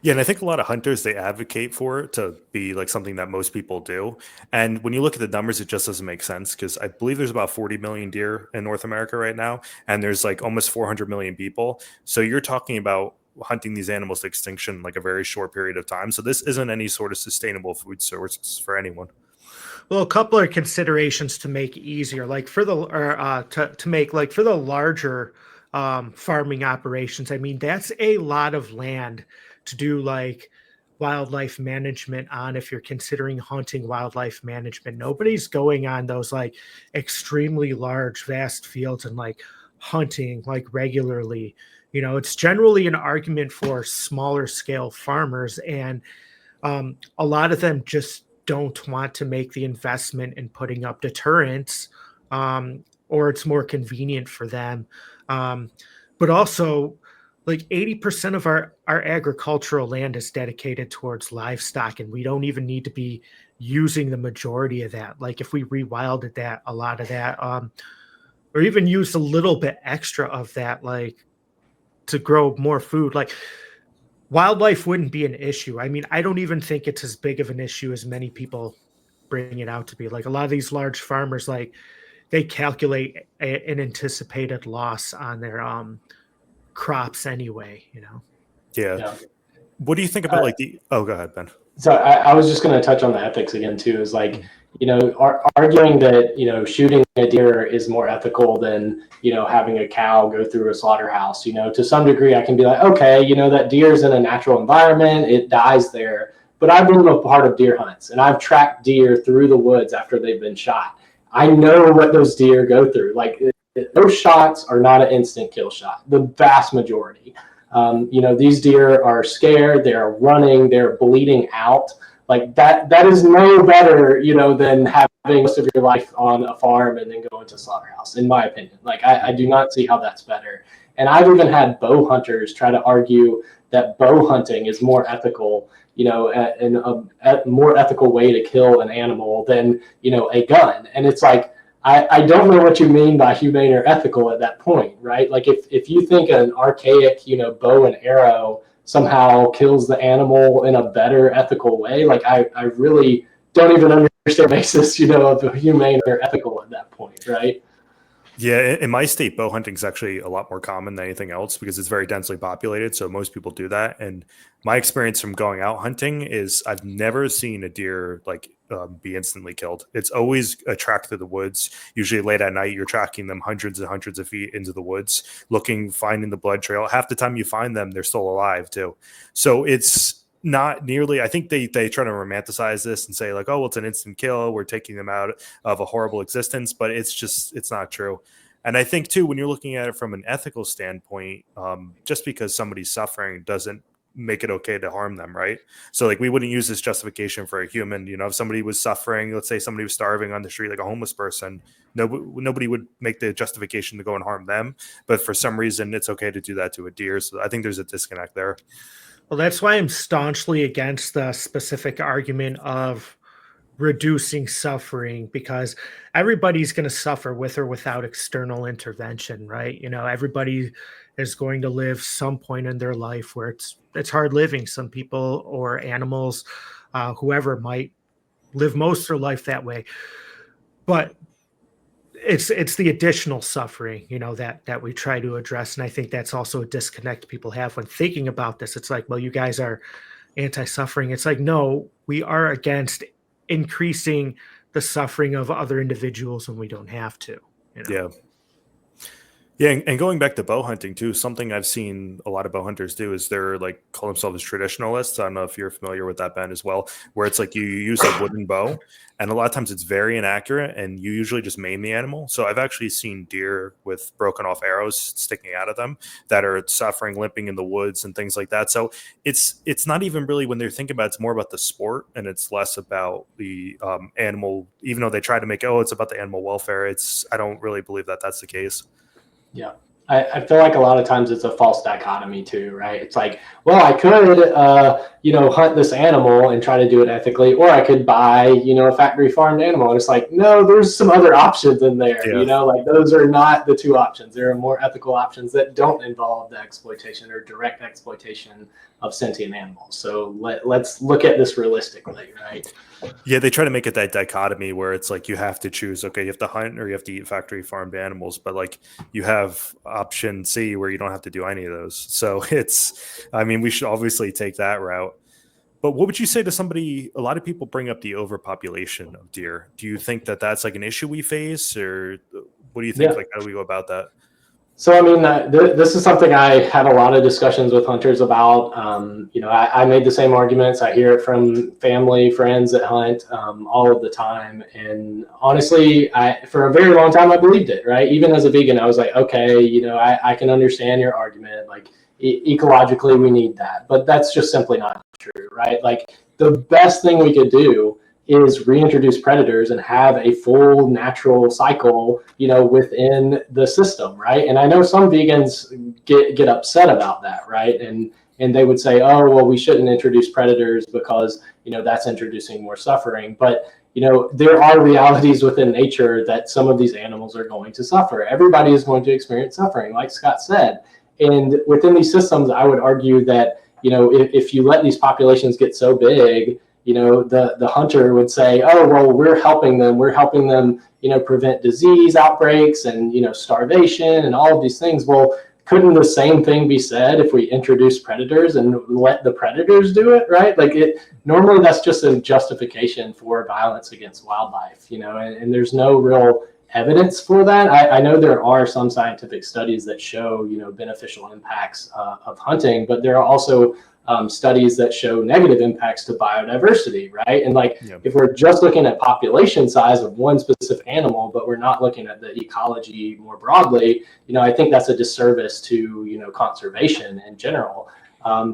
Yeah, and I think a lot of hunters, they advocate for it to be like something that most people do. And when you look at the numbers, it just doesn't make sense, because I believe there's about 40 million deer in North America right now, and there's like almost 400 million people. So you're talking about hunting these animals to extinction in like a very short period of time. So this isn't any sort of sustainable food source for anyone. Well, a couple of considerations to make it easier, like for the or to make like for the larger farming operations. I mean, that's a lot of land to do like wildlife management on. If you're considering hunting wildlife management, nobody's going on those like extremely large, vast fields and like hunting like regularly. It's generally an argument for smaller scale farmers, and a lot of them just don't want to make the investment in putting up deterrents, or it's more convenient for them. But also, like 80% of our agricultural land is dedicated towards livestock, and we don't even need to be using the majority of that. Like if we rewilded that, a lot of that, or even used a little bit extra of that, like to grow more food, like wildlife wouldn't be an issue. I mean, I don't even think it's as big of an issue as many people bring it out to be. Like a lot of these large farmers, like they calculate an anticipated loss on their crops anyway. Yeah. Yeah. What do you think about oh, go ahead, Ben. So I was just going to touch on the ethics again too. Is like, arguing that shooting a deer is more ethical than having a cow go through a slaughterhouse. To some degree, I can be like, okay, that deer's in a natural environment, it dies there. But I've been a part of deer hunts, and I've tracked deer through the woods after they've been shot. I know what those deer go through. Like those shots are not an instant kill shot. The vast majority. These deer are scared, they're running, they're bleeding out. Like that is no better, than having most of your life on a farm and then going to a slaughterhouse, in my opinion. Like I do not see how that's better. And I've even had bow hunters try to argue that bow hunting is more ethical, and a more ethical way to kill an animal than, a gun. And it's like, I don't know what you mean by humane or ethical at that point, right? Like if you think an archaic, bow and arrow somehow kills the animal in a better ethical way, like I really don't even understand the basis, of humane or ethical at that point, right? Yeah, in my state, bow hunting is actually a lot more common than anything else because it's very densely populated. So most people do that. And my experience from going out hunting is I've never seen a deer be instantly killed. It's always a track through the woods. Usually late at night, you're tracking them hundreds and hundreds of feet into the woods, finding the blood trail. Half the time you find them, they're still alive too. So it's not nearly. I think they try to romanticize this and say like, oh, well, it's an instant kill. We're taking them out of a horrible existence, but it's not true. And I think too, when you're looking at it from an ethical standpoint, just because somebody's suffering doesn't make it okay to harm them, right? So like we wouldn't use this justification for a human. If somebody was suffering, let's say somebody was starving on the street, like a homeless person, nobody would make the justification to go and harm them. But for some reason, it's okay to do that to a deer. So I think there's a disconnect there. Well, that's why I'm staunchly against the specific argument of reducing suffering, because everybody's going to suffer with or without external intervention, right? Everybody is going to live some point in their life where it's hard living. Some people or animals, whoever, might live most of their life that way. But it's the additional suffering, that we try to address. And I think that's also a disconnect people have when thinking about this. It's like, well, you guys are anti-suffering. It's like, no, we are against increasing the suffering of other individuals when we don't have to. Yeah. Yeah, and going back to bow hunting too, something I've seen a lot of bow hunters do is they're like call themselves traditionalists. I don't know if you're familiar with that, Ben, as well, where it's like you use a wooden bow, and a lot of times it's very inaccurate, and you usually just maim the animal. So I've actually seen deer with broken off arrows sticking out of them that are suffering, limping in the woods and things like that. So it's not even really, when they're thinking about it, it's more about the sport, and it's less about the animal. Even though they try to make it's about the animal welfare, I don't really believe that that's the case. Yeah. I feel like a lot of times it's a false dichotomy too, right? It's like, well, I could, hunt this animal and try to do it ethically, or I could buy, a factory farmed animal. And it's like, no, there's some other options in there, like those are not the two options. There are more ethical options that don't involve the exploitation or direct exploitation of sentient animals. So let's look at this realistically, right? Yeah, they try to make it that dichotomy where it's like you have to choose, okay, you have to hunt or you have to eat factory farmed animals, but like you have option C where you don't have to do any of those. So we should obviously take that route. But what would you say to somebody? A lot of people bring up the overpopulation of deer. Do you think that that's like an issue we face, or what do you think? Yeah. Like, how do we go about that? So, this is something I had a lot of discussions with hunters about. I made the same arguments. I hear it from family, friends that hunt all of the time. And honestly, for a very long time, I believed it, right? Even as a vegan, I was like, okay, I can understand your argument. Like, ecologically, we need that. But that's just simply not true, right? Like, the best thing we could do is reintroduce predators and have a full natural cycle, within the system, right? And I know some vegans get upset about that, right? And they would say, oh, well, we shouldn't introduce predators because, that's introducing more suffering. But, there are realities within nature that some of these animals are going to suffer. Everybody is going to experience suffering, like Scott said. And within these systems, I would argue that, if you let these populations get so big, the hunter would say, oh, well, we're helping them, prevent disease outbreaks and, starvation and all of these things. Well, couldn't the same thing be said if we introduce predators and let the predators do it, right? Like normally that's just a justification for violence against wildlife, and there's no real evidence for that. I know there are some scientific studies that show, beneficial impacts of hunting, but there are also studies that show negative impacts to biodiversity, right? And if we're just looking at population size of one specific animal, but we're not looking at the ecology more broadly, I think that's a disservice to, conservation in general.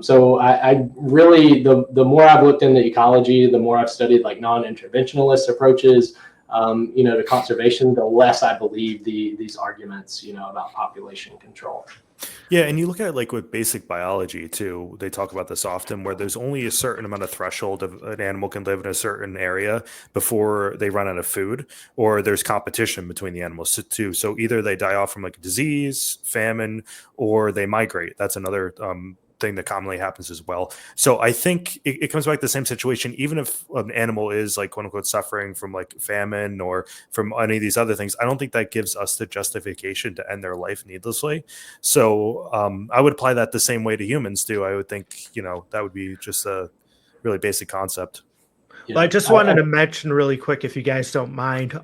So I really, the more I've looked into ecology, the more I've studied non-interventionalist approaches, to conservation, the less I believe these arguments, about population control. Yeah, and you look at it like with basic biology too. They talk about this often, where there's only a certain amount of threshold of an animal can live in a certain area before they run out of food, or there's competition between the animals too. So either they die off from like a disease, famine, or they migrate. That's another thing that commonly happens as well. So I think it comes back to the same situation, even if an animal is like quote unquote suffering from like famine or from any of these other things. I don't think that gives us the justification to end their life needlessly. So I would apply that the same way to humans too. I would think, that would be just a really basic concept. Well, I just wanted to mention really quick, if you guys don't mind.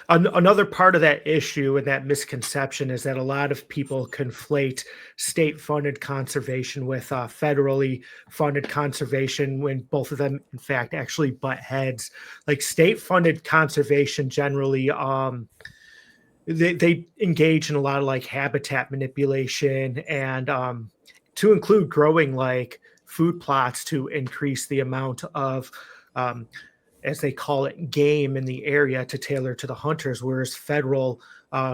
Another part of that issue and that misconception is that a lot of people conflate state-funded conservation with federally funded conservation, when both of them, in fact, actually butt heads. Like state-funded conservation generally, they engage in a lot of like habitat manipulation and to include growing like food plots to increase the amount of as they call it, game in the area to tailor to the hunters, whereas federal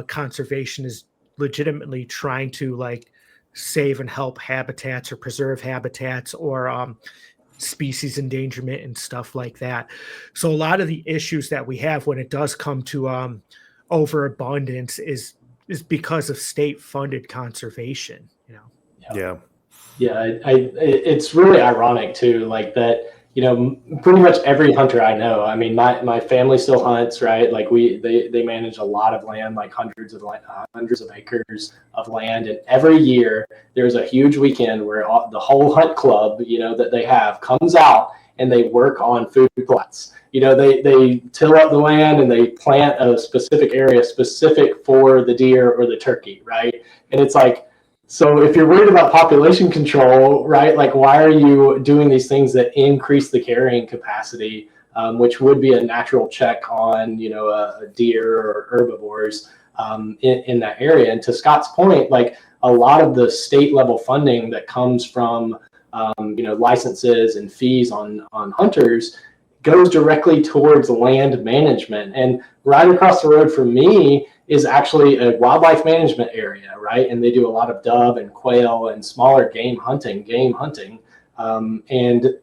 conservation is legitimately trying to like save and help habitats or preserve habitats or species endangerment and stuff like that. So a lot of the issues that we have when it does come to overabundance is because of state-funded conservation. Yeah. It's really ironic too, like that. Pretty much every hunter I know, I mean, my family still hunts, right? Like they manage a lot of land, like hundreds of acres of land. And every year there's a huge weekend where the whole hunt club, that they have comes out and they work on food plots. They till up the land and they plant a specific area specific for the deer or the turkey, right? And it's like, so if you're worried about population control, right, like why are you doing these things that increase the carrying capacity, which would be a natural check on, a deer or herbivores in that area? And to Scott's point, like a lot of the state level funding that comes from, licenses and fees on hunters goes directly towards land management. And right across the road from me is actually a wildlife management area, right? And they do a lot of dove and quail and smaller game hunting. And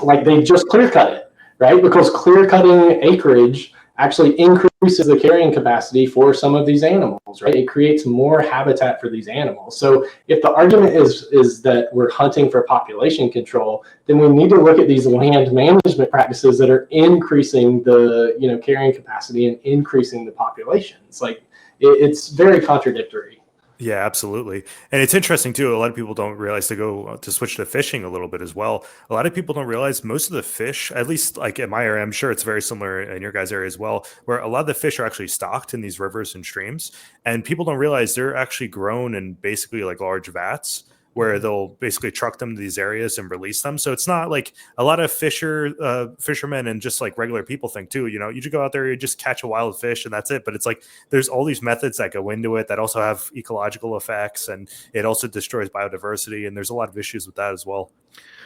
like they just clear cut it, right? Because clear cutting acreage actually increases the carrying capacity for some of these animals, right? It creates more habitat for these animals. So if the argument is that we're hunting for population control, then we need to look at these land management practices that are increasing the carrying capacity and increasing the populations. Like it's very contradictory. Yeah, absolutely. And it's interesting too. A lot of people don't realize to switch to fishing a little bit as well. A lot of people don't realize most of the fish, at least like in my area, I'm sure it's very similar in your guys' area as well, where a lot of the fish are actually stocked in these rivers and streams. And people don't realize they're actually grown in basically like large vats where they'll basically truck them to these areas and release them. So it's not like a lot of fishermen and just like regular people think too, you just go out there, you just catch a wild fish and that's it. But it's like, there's all these methods that go into it that also have ecological effects, and it also destroys biodiversity. And there's a lot of issues with that as well.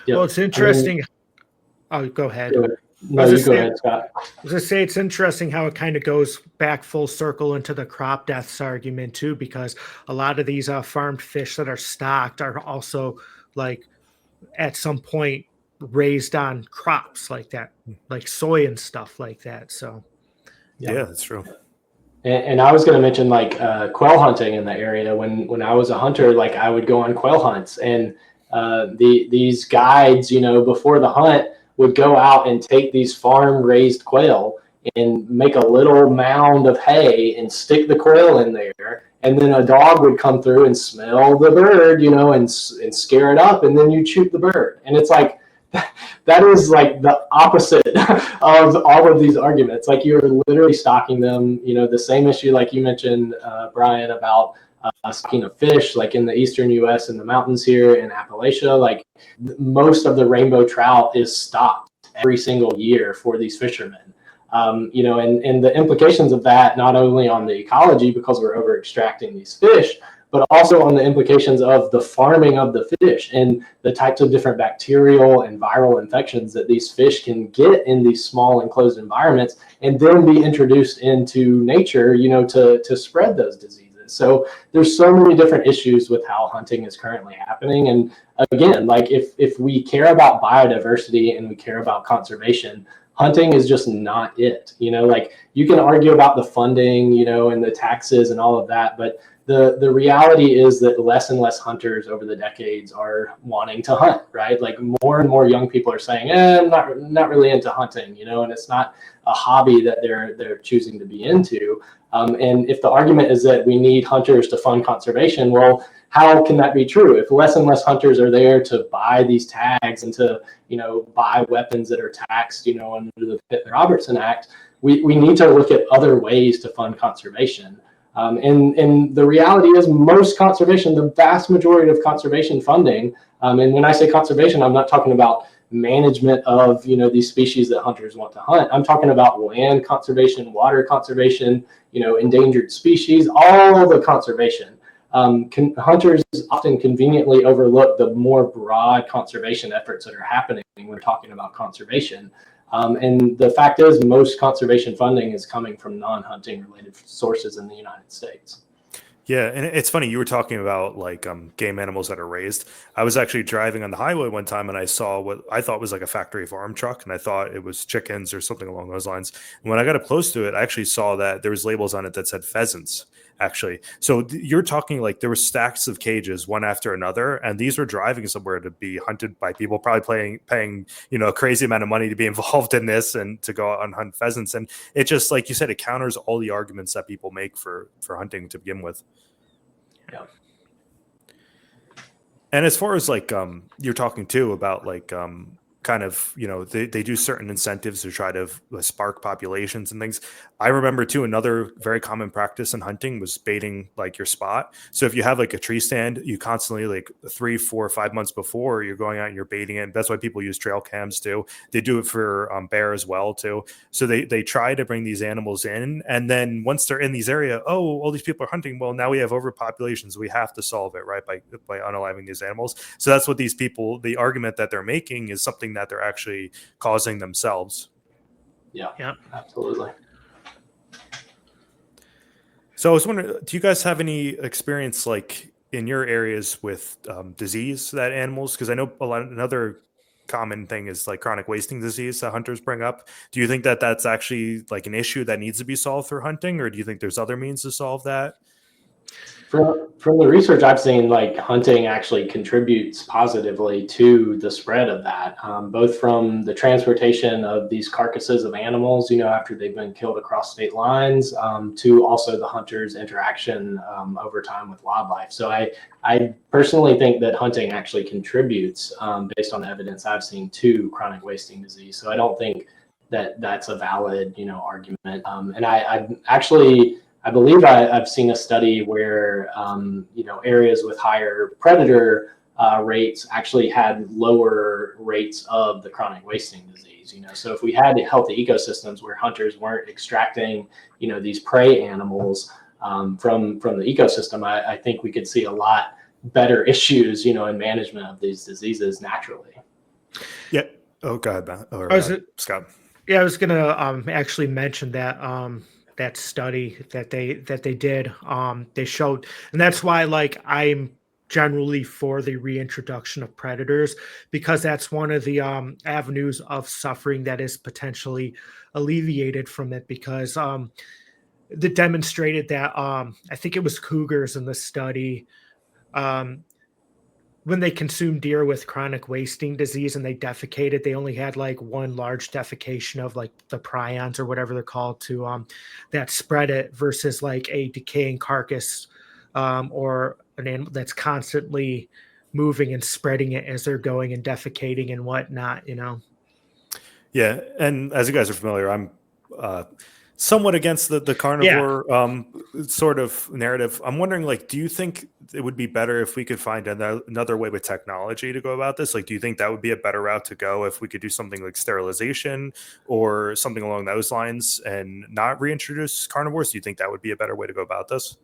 Yep. Well, it's interesting. Go ahead. No, you go ahead, Scott. I was going to say it's interesting how it kind of goes back full circle into the crop deaths argument too, because a lot of these farmed fish that are stocked are also like at some point raised on crops like that, like soy and stuff like that. So yeah, that's true. And I was going to mention like quail hunting in the area. When I was a hunter, like I would go on quail hunts, and these guides, before the hunt, would go out and take these farm raised quail and make a little mound of hay and stick the quail in there. And then a dog would come through and smell the bird, and scare it up. And then you shoot the bird. And it's like, that is like the opposite of all of these arguments. Like you're literally stocking them, the same issue, like you mentioned, Brian, about stocking of fish, like in the eastern U.S. in the mountains here in Appalachia, like most of the rainbow trout is stocked every single year for these fishermen. And the implications of that, not only on the ecology because we're over extracting these fish, but also on the implications of the farming of the fish and the types of different bacterial and viral infections that these fish can get in these small enclosed environments and then be introduced into nature, to spread those diseases. So there's so many different issues with how hunting is currently happening. And again, like if we care about biodiversity and we care about conservation, hunting is just not it. Like you can argue about the funding, and the taxes and all of that, but the reality is that less and less hunters over the decades are wanting to hunt, right? Like more and more young people are saying, I'm not really into hunting, and it's not a hobby that they're choosing to be into. And if the argument is that we need hunters to fund conservation, well, how can that be true? If less and less hunters are there to buy these tags and to, buy weapons that are taxed, under the Pitt-Robertson Act, we need to look at other ways to fund conservation. And the reality is most conservation, the vast majority of conservation funding, and when I say conservation, I'm not talking about management of these species that hunters want to hunt. I'm talking about land conservation, water conservation, endangered species, all the conservation. Hunters often conveniently overlook the more broad conservation efforts that are happening when we're talking about conservation. And the fact is, most conservation funding is coming from non-hunting related sources in the United States. Yeah, and it's funny, you were talking about like game animals that are raised. I was actually driving on the highway one time and I saw what I thought was like a factory farm truck, and I thought it was chickens or something along those lines. And when I got up close to it, I actually saw that there was labels on it that said pheasants, actually. So you're talking like there were stacks of cages one after another, and these were driving somewhere to be hunted by people, probably paying a crazy amount of money to be involved in this and to go out and hunt pheasants. And it just, like you said, it counters all the arguments that people make for hunting to begin with. Yeah. And as far as like you're talking too about like kind of they do certain incentives to try to spark populations and things. I remember too, another very common practice in hunting was baiting like your spot. So if you have like a tree stand, you constantly, like 3, 4, 5 months before, you're going out and you're baiting it. That's why people use trail cams too. They do it for bear as well too. So they try to bring these animals in, and then once they're in these area, oh, all these people are hunting, well, now we have overpopulations, we have to solve it, right, by unaliving these animals. So that's what these people, the argument that they're making is something that they're actually causing themselves. Yeah, absolutely. So I was wondering, do you guys have any experience like in your areas with disease that animals, because I know another common thing is like chronic wasting disease that hunters bring up. Do you think that that's actually like an issue that needs to be solved through hunting, or do you think there's other means to solve that? From the research I've seen, like hunting actually contributes positively to the spread of that, both from the transportation of these carcasses of animals, after they've been killed across state lines, to also the hunters' interaction over time with wildlife. So I personally think that hunting actually contributes, based on the evidence I've seen, to chronic wasting disease. So I don't think that that's a valid, argument. And I believe I've seen a study where areas with higher predator rates actually had lower rates of the chronic wasting disease. So if we had healthy ecosystems where hunters weren't extracting these prey animals from the ecosystem, I think we could see a lot better issues in management of these diseases naturally. Yeah. Oh, go ahead, Matt, or Scott. Yeah, I was gonna actually mention that that study that they did. They showed, and that's why like I'm generally for the reintroduction of predators, because that's one of the avenues of suffering that is potentially alleviated from it, because they demonstrated that I think it was cougars in the study, when they consumed deer with chronic wasting disease and they defecated, they only had like one large defecation of like the prions or whatever they're called to that spread it, versus like a decaying carcass or an animal that's constantly moving and spreading it as they're going and defecating and whatnot. Yeah, and as you guys are familiar, I'm somewhat against the carnivore sort of narrative. I'm wondering, like, do you think it would be better if we could find another way with technology to go about this? Like, do you think that would be a better route to go if we could do something like sterilization or something along those lines and not reintroduce carnivores? Do you think that would be a better way to go about this?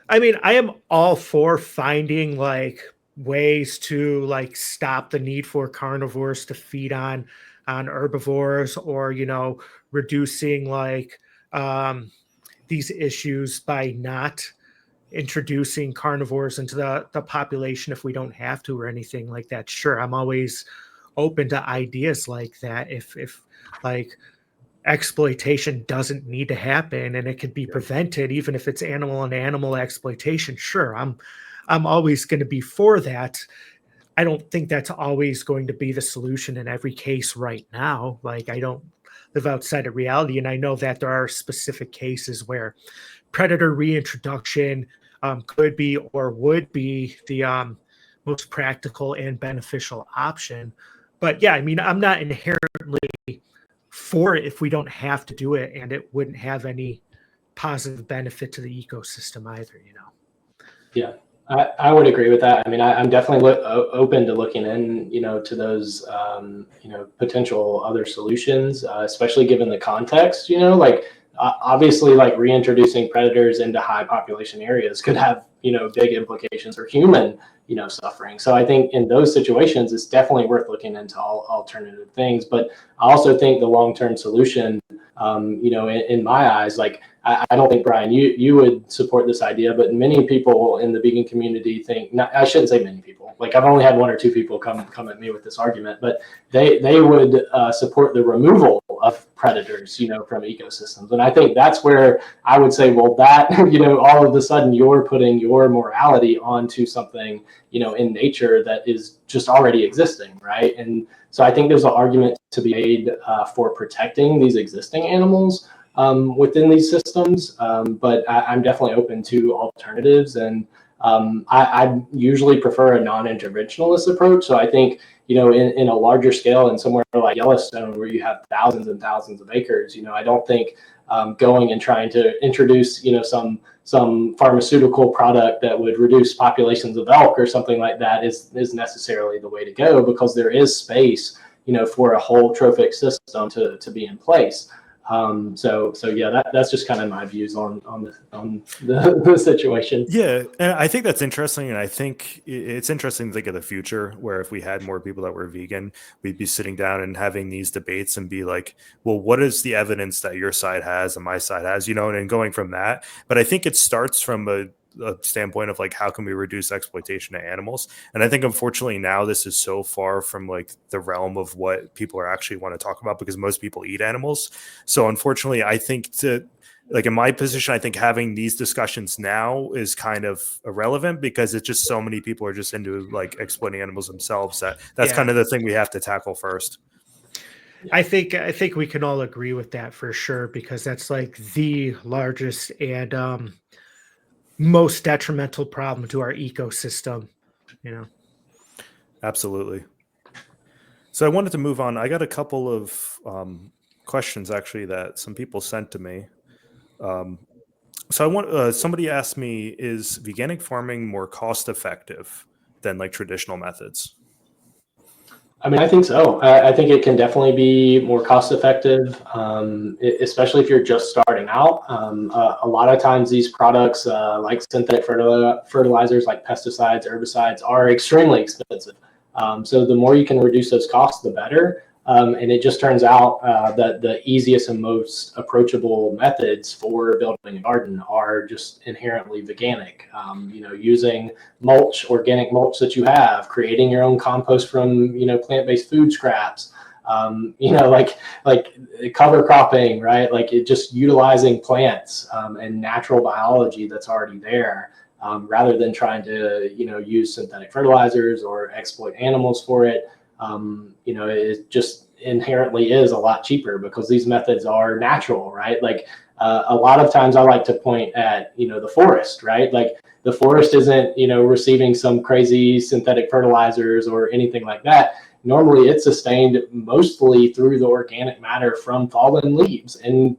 I mean, I am all for finding like ways to like stop the need for carnivores to feed on herbivores, or reducing like these issues by not introducing carnivores into the population if we don't have to or anything like that, sure, I'm always open to ideas like that. If like exploitation doesn't need to happen and it could be prevented, even if it's animal on animal exploitation, sure, I'm always going to be for that. I don't think that's always going to be the solution in every case right now. Like, I don't live outside of reality, and I know that there are specific cases where predator reintroduction could be or would be the most practical and beneficial option. But yeah, I mean, I'm not inherently for it if we don't have to do it, and it wouldn't have any positive benefit to the ecosystem either, you know. Yeah, I would agree with that. I mean, I'm definitely open to looking in, to those, potential other solutions, especially given the context, like obviously like reintroducing predators into high population areas could have, big implications for human, suffering. So I think in those situations, it's definitely worth looking into all alternative things. But I also think the long-term solution, in my eyes, like I don't think, Brian, you would support this idea, but many people in the vegan community think, I shouldn't say many people, like I've only had one or two people come at me with this argument, but they would support the removal of predators, from ecosystems. And I think that's where I would say, well, that, all of a sudden you're putting your morality onto something, in nature that is just already existing, right? And so I think there's an argument to be made for protecting these existing animals within these systems, but I'm definitely open to alternatives, and I usually prefer a non-interventionalist approach. So I think, in a larger scale, and somewhere like Yellowstone, where you have thousands and thousands of acres, I don't think going and trying to introduce, some pharmaceutical product that would reduce populations of elk or something like that is necessarily the way to go, because there is space, for a whole trophic system to be in place. So yeah, that's just kind of my views on the situation. Yeah, and I think that's interesting, and I think it's interesting to think of the future where if we had more people that were vegan, we'd be sitting down and having these debates and be like, well, what is the evidence that your side has and my side has, and going from that. But I think it starts from a standpoint of like, how can we reduce exploitation of animals? And I think unfortunately now this is so far from like the realm of what people are actually want to talk about, because most people eat animals. So unfortunately, I think like in my position, I think having these discussions now is kind of irrelevant, because it's just so many people are just into like exploiting animals themselves that's kind of the thing we have to tackle first. I think we can all agree with that for sure, because that's like the largest and most detrimental problem to our ecosystem, Absolutely. So I wanted to move on. I got a couple of questions actually that some people sent to me. So I want somebody asked me, is veganic farming more cost effective than like traditional methods? I mean, I think so. I think it can definitely be more cost effective, especially if you're just starting out. A lot of times these products, like synthetic fertilizers, like pesticides, herbicides, are extremely expensive. So the more you can reduce those costs, the better. And it just turns out that the easiest and most approachable methods for building a garden are just inherently veganic. Using mulch, organic mulch that you have, creating your own compost from plant-based food scraps. Like cover cropping, right? Like it just utilizing plants and natural biology that's already there. Rather than trying to use synthetic fertilizers or exploit animals for it. It just inherently is a lot cheaper because these methods are natural, right? Like a lot of times I like to point at, the forest, right? Like the forest isn't, receiving some crazy synthetic fertilizers or anything like that. Normally it's sustained mostly through the organic matter from fallen leaves and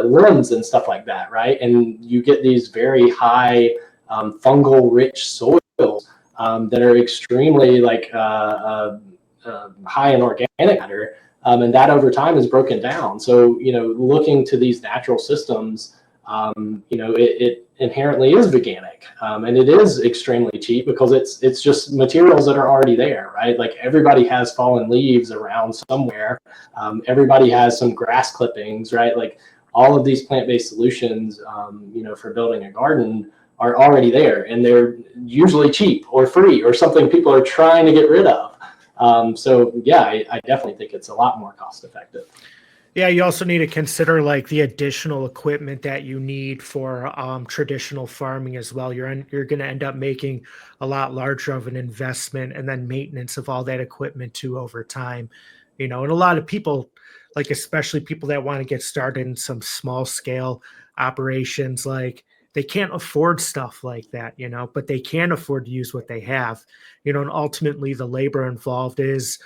limbs and stuff like that, right? And you get these very high fungal rich soils that are extremely high in organic matter, and that over time is broken down. So looking to these natural systems, it inherently is veganic, and it is extremely cheap because it's just materials that are already there, right? Like everybody has fallen leaves around somewhere. Everybody has some grass clippings, right? Like all of these plant-based solutions, for building a garden are already there, and they're usually cheap or free or something people are trying to get rid of. So yeah, I definitely think it's a lot more cost effective. Yeah, you also need to consider like the additional equipment that you need for traditional farming as well. You're going to end up making a lot larger of an investment, and then maintenance of all that equipment too over time. And a lot of people, like especially people that want to get started in some small scale operations, like they can't afford stuff like that, but they can afford to use what they have, and ultimately the labor involved is.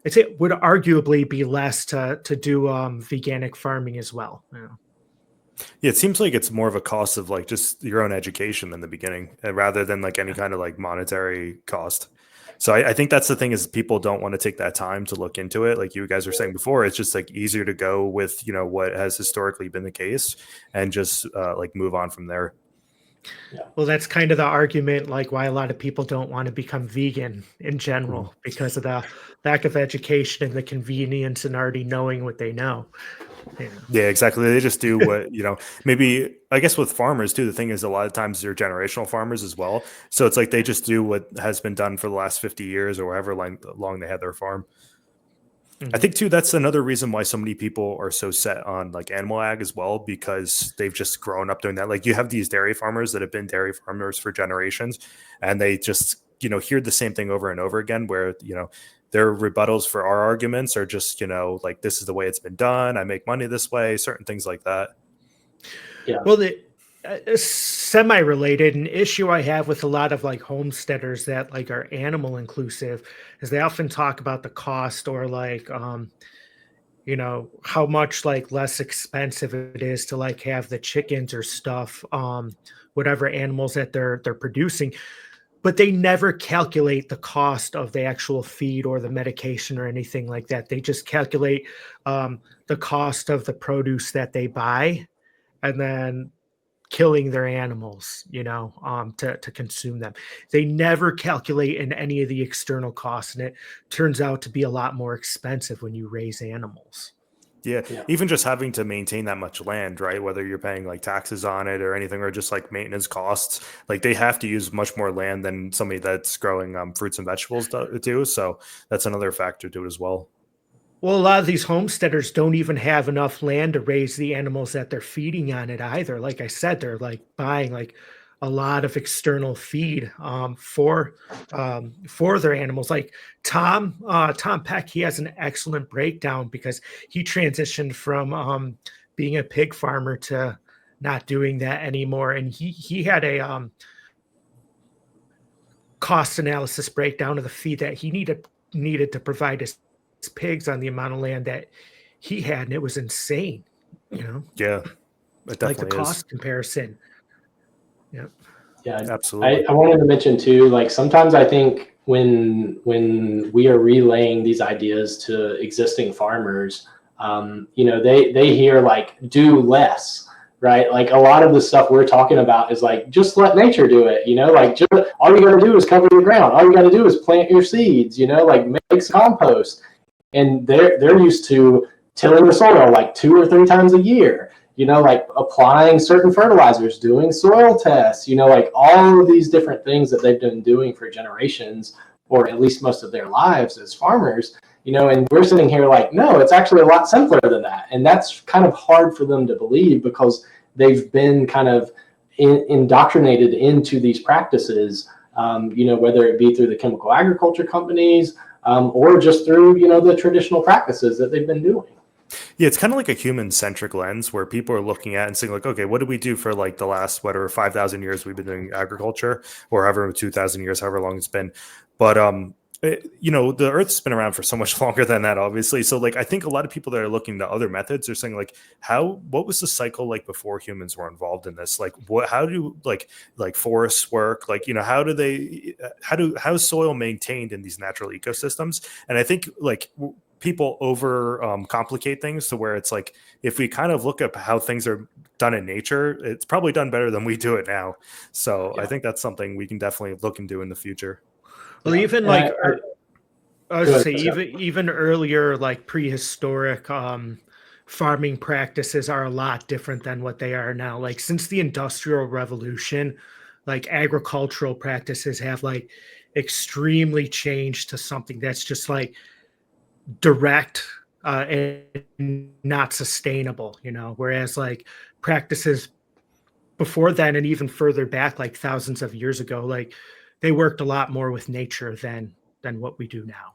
I'd say it would arguably be less to do veganic farming as well. Yeah. Yeah, it seems like it's more of a cost of like just your own education in the beginning, rather than like any kind of like monetary cost. So I think that's the thing, is people don't want to take that time to look into it. Like you guys were saying before, it's just like easier to go with what has historically been the case, and just like move on from there. Well, that's kind of the argument, like why a lot of people don't want to become vegan in general, because of the lack of education and the convenience and already knowing what they know. Yeah, exactly. They just do what, maybe I guess with farmers too, the thing is a lot of times they're generational farmers as well. So it's like they just do what has been done for the last 50 years or however long they had their farm. I think too, that's another reason why so many people are so set on like animal ag as well, because they've just grown up doing that. Like you have these dairy farmers that have been dairy farmers for generations, and they just, hear the same thing over and over again, where, their rebuttals for our arguments are just, like, this is the way it's been done. I make money this way, certain things like that. Yeah. Well, the semi-related, an issue I have with a lot of like homesteaders that like are animal inclusive is they often talk about the cost, or like how much like less expensive it is to like have the chickens or stuff, whatever animals that they're producing, but they never calculate the cost of the actual feed or the medication or anything like that. They just calculate the cost of the produce that they buy, and then killing their animals, to consume them. They never calculate in any of the external costs, and it turns out to be a lot more expensive when you raise animals. Yeah. Even just having to maintain that much land, right? Whether you're paying like taxes on it or anything, or just like maintenance costs, like they have to use much more land than somebody that's growing fruits and vegetables do. So that's another factor to it as well. Well, a lot of these homesteaders don't even have enough land to raise the animals that they're feeding on it either. Like I said, they're like buying like a lot of external feed for their animals. Like Tom Peck, he has an excellent breakdown because he transitioned from being a pig farmer to not doing that anymore, and he had a cost analysis breakdown of the feed that he needed to provide his pigs on the amount of land that he had, and it was insane. Yeah, it like the definitely is. cost comparison. Yeah, Absolutely. I wanted to mention too, like sometimes I think when we are relaying these ideas to existing farmers, they hear like do less, right? Like a lot of the stuff we're talking about is like just let nature do it, like just all you got to do is cover the ground, all you got to do is plant your seeds, like make some compost, and they're used to tilling the soil like 2 or 3 times a year. Like applying certain fertilizers, doing soil tests, like all of these different things that they've been doing for generations, or at least most of their lives as farmers, and we're sitting here like, no, it's actually a lot simpler than that. And that's kind of hard for them to believe because they've been kind of indoctrinated into these practices, whether it be through the chemical agriculture companies or just through, the traditional practices that they've been doing. Yeah, it's kind of like a human-centric lens where people are looking at and saying like, okay, what did we do for like the last, whatever, 5,000 years we've been doing agriculture, or however 2,000 years, however long it's been. But the Earth's been around for so much longer than that, obviously. So like, I think a lot of people that are looking to other methods are saying like, what was the cycle like before humans were involved in this? Like, how do like forests work? Like, how's soil maintained in these natural ecosystems? And I think like people over complicate things to where it's like, if we kind of look at how things are done in nature, it's probably done better than we do it now. So I think that's something we can definitely look into in the future. Well, even like I was Go say ahead, even earlier, like prehistoric farming practices are a lot different than what they are now. Like since the Industrial Revolution, like agricultural practices have like extremely changed to something that's just like direct and not sustainable, you know, whereas like practices before then and even further back, like thousands of years ago, like they worked a lot more with nature than what we do now.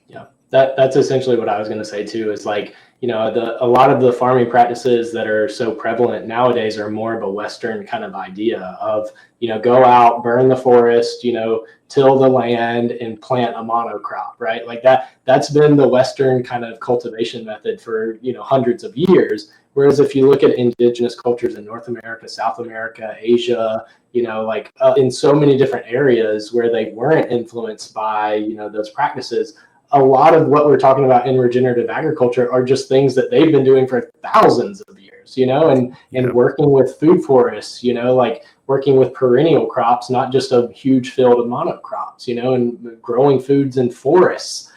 Yeah, that's essentially what I was going to say too. Is like, you know, a lot of the farming practices that are so prevalent nowadays are more of a Western kind of idea of, you know, go out, burn the forest, you know, till the land and plant a monocrop, right? Like that's been the Western kind of cultivation method for, you know, hundreds of years. Whereas if you look at indigenous cultures in North America, South America, Asia, you know, like in so many different areas where they weren't influenced by, you know, those practices, a lot of what we're talking about in regenerative agriculture are just things that they've been doing for thousands of years, you know, and working with food forests, you know, like working with perennial crops, not just a huge field of monocrops, you know, and growing foods in forests.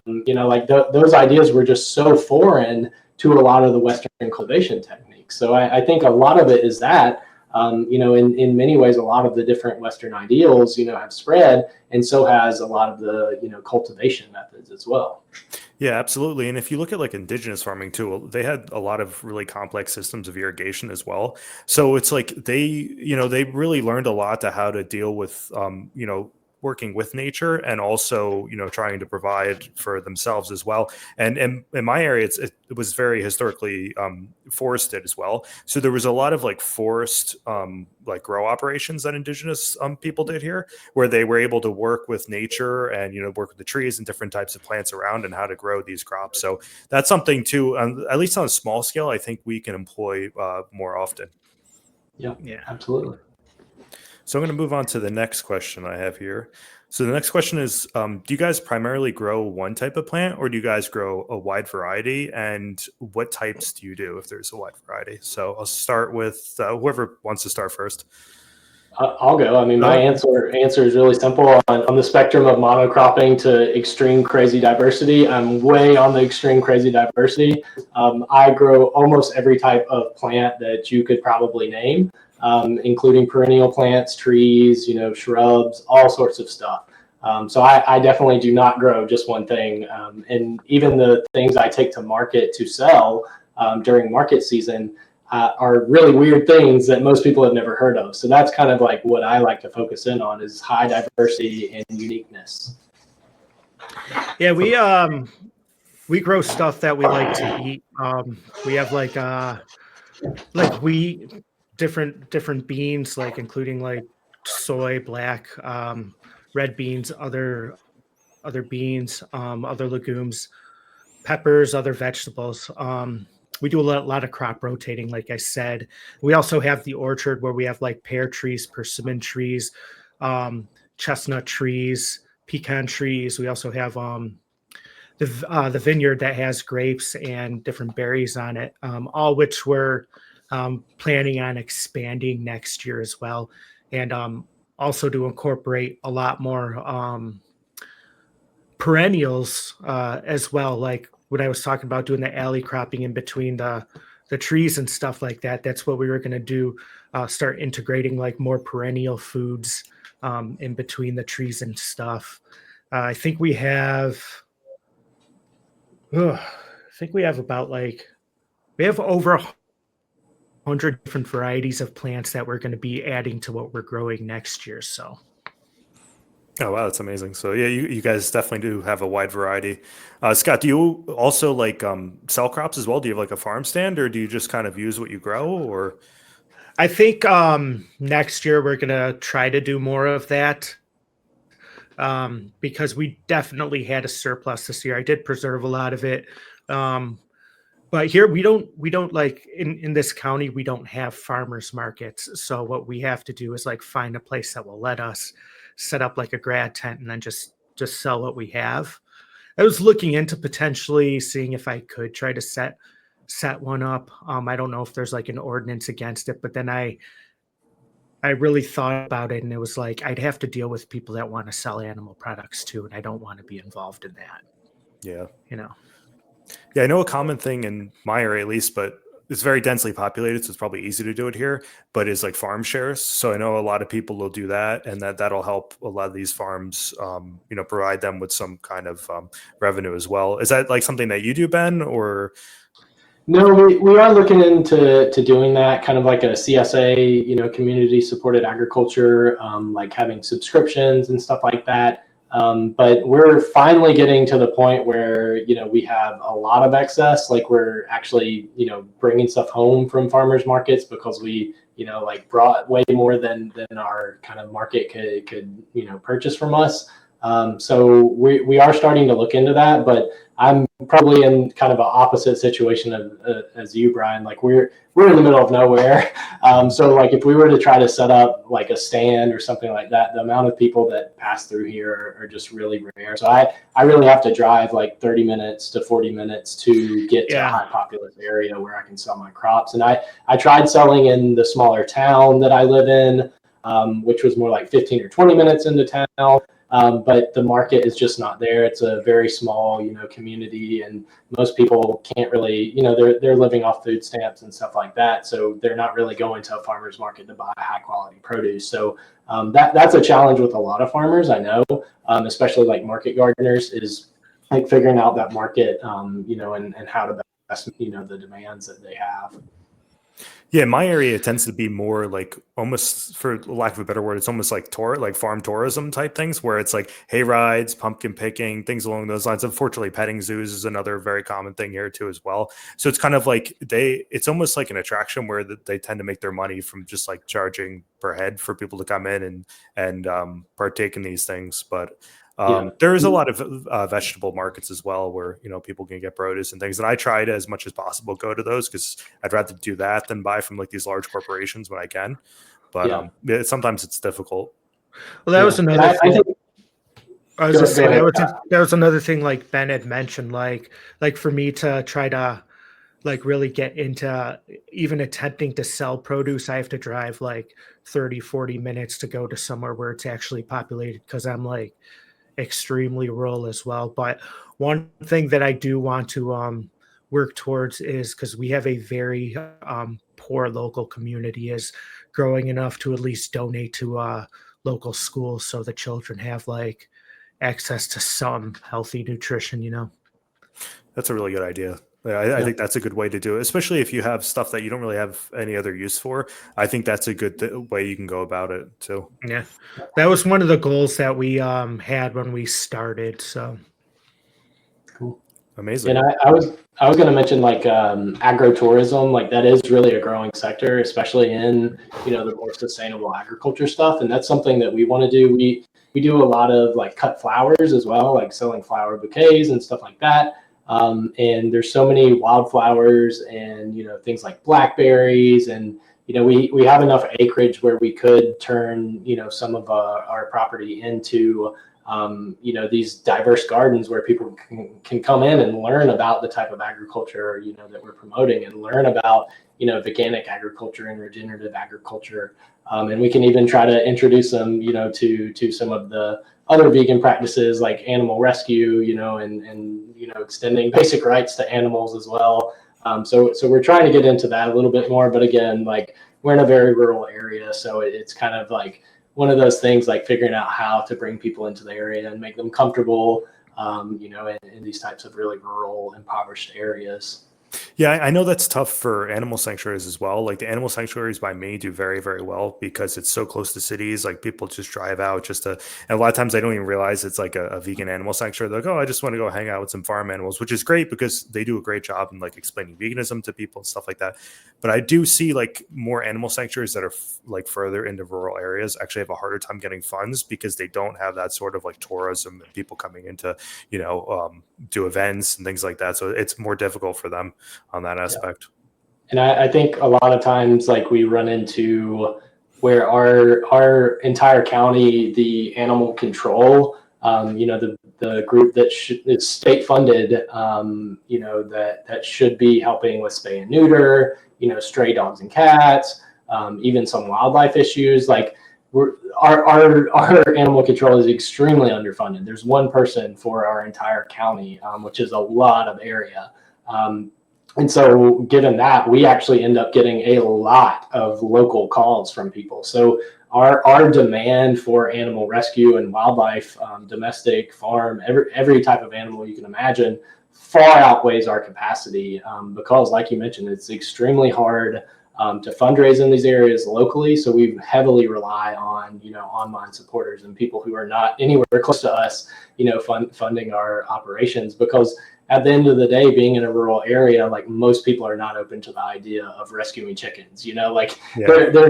You know, like those ideas were just so foreign to a lot of the Western cultivation techniques. So I think a lot of it is that, you know, in many ways, a lot of the different Western ideals, you know, have spread, and so has a lot of the, you know, cultivation methods as well. Yeah, absolutely. And if you look at like indigenous farming too, they had a lot of really complex systems of irrigation as well. So it's like they really learned a lot to how to deal with, working with nature and also, trying to provide for themselves as well. And in my area, it was very historically forested as well. So there was a lot of like forest, like grow operations that indigenous people did here, where they were able to work with nature and work with the trees and different types of plants around and how to grow these crops. So that's something too, at least on a small scale, I think we can employ more often. Yeah, Yeah. absolutely. So I'm going to move on to the next question I have here. So the next question is, do you guys primarily grow one type of plant, or do you guys grow a wide variety? And what types do you do if there's a wide variety? So I'll start with whoever wants to start first. I'll go. I mean, my answer is really simple. On the spectrum of monocropping to extreme crazy diversity, I'm way on the extreme crazy diversity. I grow almost every type of plant that you could probably name, including perennial plants, trees, shrubs, all sorts of stuff. So I definitely do not grow just one thing. And even the things I take to market to sell during market season are really weird things that most people have never heard of. So that's kind of like what I like to focus in on, is high diversity and uniqueness. Yeah, we grow stuff that we like to eat. We have like wheat, different beans, like including like soy, black, red beans, other beans, other legumes, peppers, other vegetables. We do a lot of crop rotating, like I said. We also have the orchard where we have like pear trees, persimmon trees, chestnut trees, pecan trees. We also have the vineyard that has grapes and different berries on it, all which we're planning on expanding next year as well, and also to incorporate a lot more perennials as well, like what I was talking about, doing the alley cropping in between the trees and stuff like that. That's what we were going to do, start integrating like more perennial foods in between the trees and stuff. I think we have about like we have over 100 different varieties of plants that we're going to be adding to what we're growing next year. So Oh, wow, that's amazing. So yeah, you guys definitely do have a wide variety. Scott, do you also like sell crops as well? Do you have like a farm stand, or do you just kind of use what you grow? Or I think next year we're going to try to do more of that, because we definitely had a surplus this year. I did preserve a lot of it. But here we don't like in this county, we don't have farmers markets. So what we have to do is like find a place that will let us set up like a grad tent and then just sell what we have. I was looking into potentially seeing if I could try to set one up. I don't know if there's like an ordinance against it, but then I really thought about it, and it was like I'd have to deal with people that want to sell animal products too, and I don't want to be involved in that. yeah. Yeah, I know a common thing in my area at least, but it's very densely populated, so it's probably easy to do it here, but is like farm shares. So I know a lot of people will do that, and that'll help a lot of these farms, provide them with some kind of revenue as well. Is that like something that you do, Ben, or? No, we are looking into doing that, kind of like a CSA, community supported agriculture, like having subscriptions and stuff like that. But we're finally getting to the point where, we have a lot of excess, like we're actually, bringing stuff home from farmers markets because we, like brought way more than our kind of market could purchase from us. So we are starting to look into that, but I'm probably in kind of an opposite situation as you, Brian. Like we're in the middle of nowhere. So like if we were to try to set up like a stand or something like that, the amount of people that pass through here are just really rare. So I really have to drive like 30 minutes to 40 minutes to get to a high populous area where I can sell my crops. And I tried selling in the smaller town that I live in, which was more like 15 or 20 minutes into town. But the market is just not there. It's a very small, community, and most people can't really, they're living off food stamps and stuff like that. So they're not really going to a farmer's market to buy high quality produce. So that's a challenge with a lot of farmers, I know, especially like market gardeners, is like figuring out that market, and how to best, the demands that they have. Yeah, my area tends to be more like almost, for lack of a better word, it's almost like like farm tourism type things, where it's like hay rides, pumpkin picking, things along those lines. Unfortunately, petting zoos is another very common thing here too as well. So it's kind of like it's almost like an attraction where they tend to make their money from just like charging per head for people to come in and partake in these things. But there is a lot of vegetable markets as well where, people can get produce and things. And I try to, as much as possible, go to those because I'd rather do that than buy from like these large corporations when I can. But sometimes it's difficult. Well, that was another thing. I was just saying that was another thing like Ben had mentioned, like for me to try to like really get into even attempting to sell produce, I have to drive like 30, 40 minutes to go to somewhere where it's actually populated because I'm like extremely rural as well. But one thing that I do want to work towards is, because we have a very poor local community, is growing enough to at least donate to local schools so the children have like access to some healthy nutrition. That's a really good idea. I think that's a good way to do it, especially if you have stuff that you don't really have any other use for. I think that's a good way you can go about it too. Yeah, that was one of the goals that we had when we started. So cool, amazing. And I was going to mention like agro-tourism, like that is really a growing sector, especially in the more sustainable agriculture stuff, and that's something that we want to do. We do a lot of like cut flowers as well, like selling flower bouquets and stuff like that. And there's so many wildflowers and things like blackberries, and we have enough acreage where we could turn some of our property into these diverse gardens where people can come in and learn about the type of agriculture that we're promoting, and learn about veganic agriculture and regenerative agriculture, and we can even try to introduce them to some of the other vegan practices like animal rescue, and extending basic rights to animals as well. So we're trying to get into that a little bit more, but again, like we're in a very rural area, so it's kind of like one of those things, like figuring out how to bring people into the area and make them comfortable, in these types of really rural, impoverished areas. Yeah, I know that's tough for animal sanctuaries as well. Like the animal sanctuaries by me do very, very well because it's so close to cities. Like people just drive out just to, and a lot of times they don't even realize it's like a vegan animal sanctuary. They're like, oh, I just want to go hang out with some farm animals, which is great because they do a great job in like explaining veganism to people and stuff like that. But I do see like more animal sanctuaries that are like further into rural areas actually have a harder time getting funds because they don't have that sort of like tourism and people coming into, do events and things like that. So it's more difficult for them on that aspect. And I think a lot of times like we run into where our entire county, the animal control, the group that is state funded, that should be helping with spay and neuter, stray dogs and cats, even some wildlife issues. Like our animal control is extremely underfunded. There's one person for our entire county, which is a lot of area. And so given that, we actually end up getting a lot of local calls from people. So our demand for animal rescue and wildlife, domestic, farm, every type of animal you can imagine, far outweighs our capacity, because like you mentioned, it's extremely hard to fundraise in these areas locally. So we heavily rely on, online supporters and people who are not anywhere close to us, funding our operations, because at the end of the day, being in a rural area, like most people are not open to the idea of rescuing chickens, they're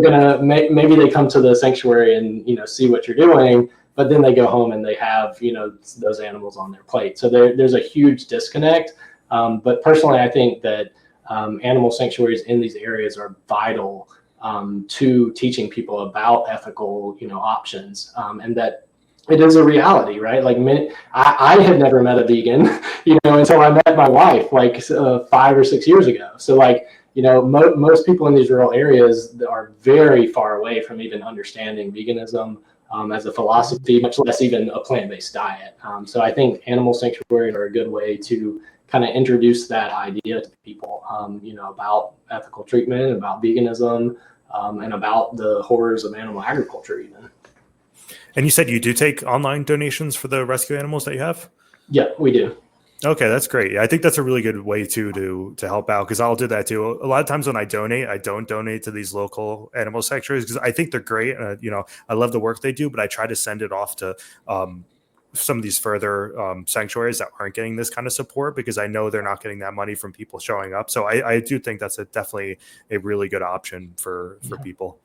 going to, maybe they come to the sanctuary and, see what you're doing, but then they go home and they have, those animals on their plate. So there's a huge disconnect. But personally, I think that animal sanctuaries in these areas are vital to teaching people about ethical, options, and that it is a reality, right? Like I had never met a vegan, until I met my wife, 5 or 6 years ago. So most people in these rural areas are very far away from even understanding veganism as a philosophy, much less even a plant-based diet. So I think animal sanctuaries are a good way to kind of introduce that idea to people, about ethical treatment, about veganism, and about the horrors of animal agriculture even. And you said you do take online donations for the rescue animals that you have? Yeah, we do. Okay, that's great. Yeah, I think that's a really good way to help out, because I'll do that too. A lot of times when I donate, I don't donate to these local animal sanctuaries because I think they're great. I love the work they do, but I try to send it off to some of these further sanctuaries that aren't getting this kind of support, because I know they're not getting that money from people showing up. So I do think that's definitely a really good option for people.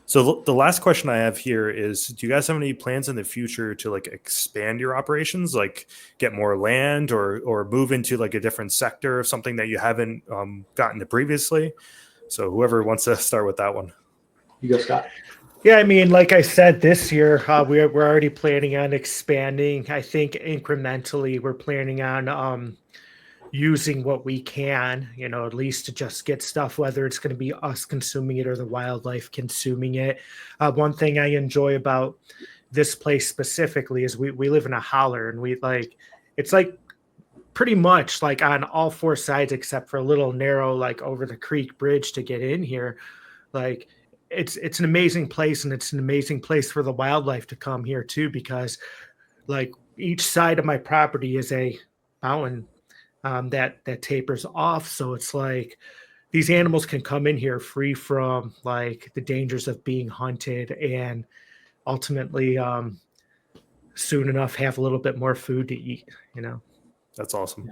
So the last question I have here is, do you guys have any plans in the future to expand your operations, get more land or move into a different sector of something that you haven't gotten to previously? So whoever wants to start with that one. You go, Scott. Yeah, I mean, like I said, this year we're already planning on expanding. I think incrementally we're planning on using what we can, at least to just get stuff, whether it's going to be us consuming it or the wildlife consuming it. One thing I enjoy about this place specifically is we live in a holler, and it's pretty much on all four sides, except for a little narrow, over the creek bridge to get in here. It's an amazing place, and it's an amazing place for the wildlife to come here too, because each side of my property is a mountain that tapers off. So it's these animals can come in here free from the dangers of being hunted, and ultimately soon enough have a little bit more food to eat. That's awesome.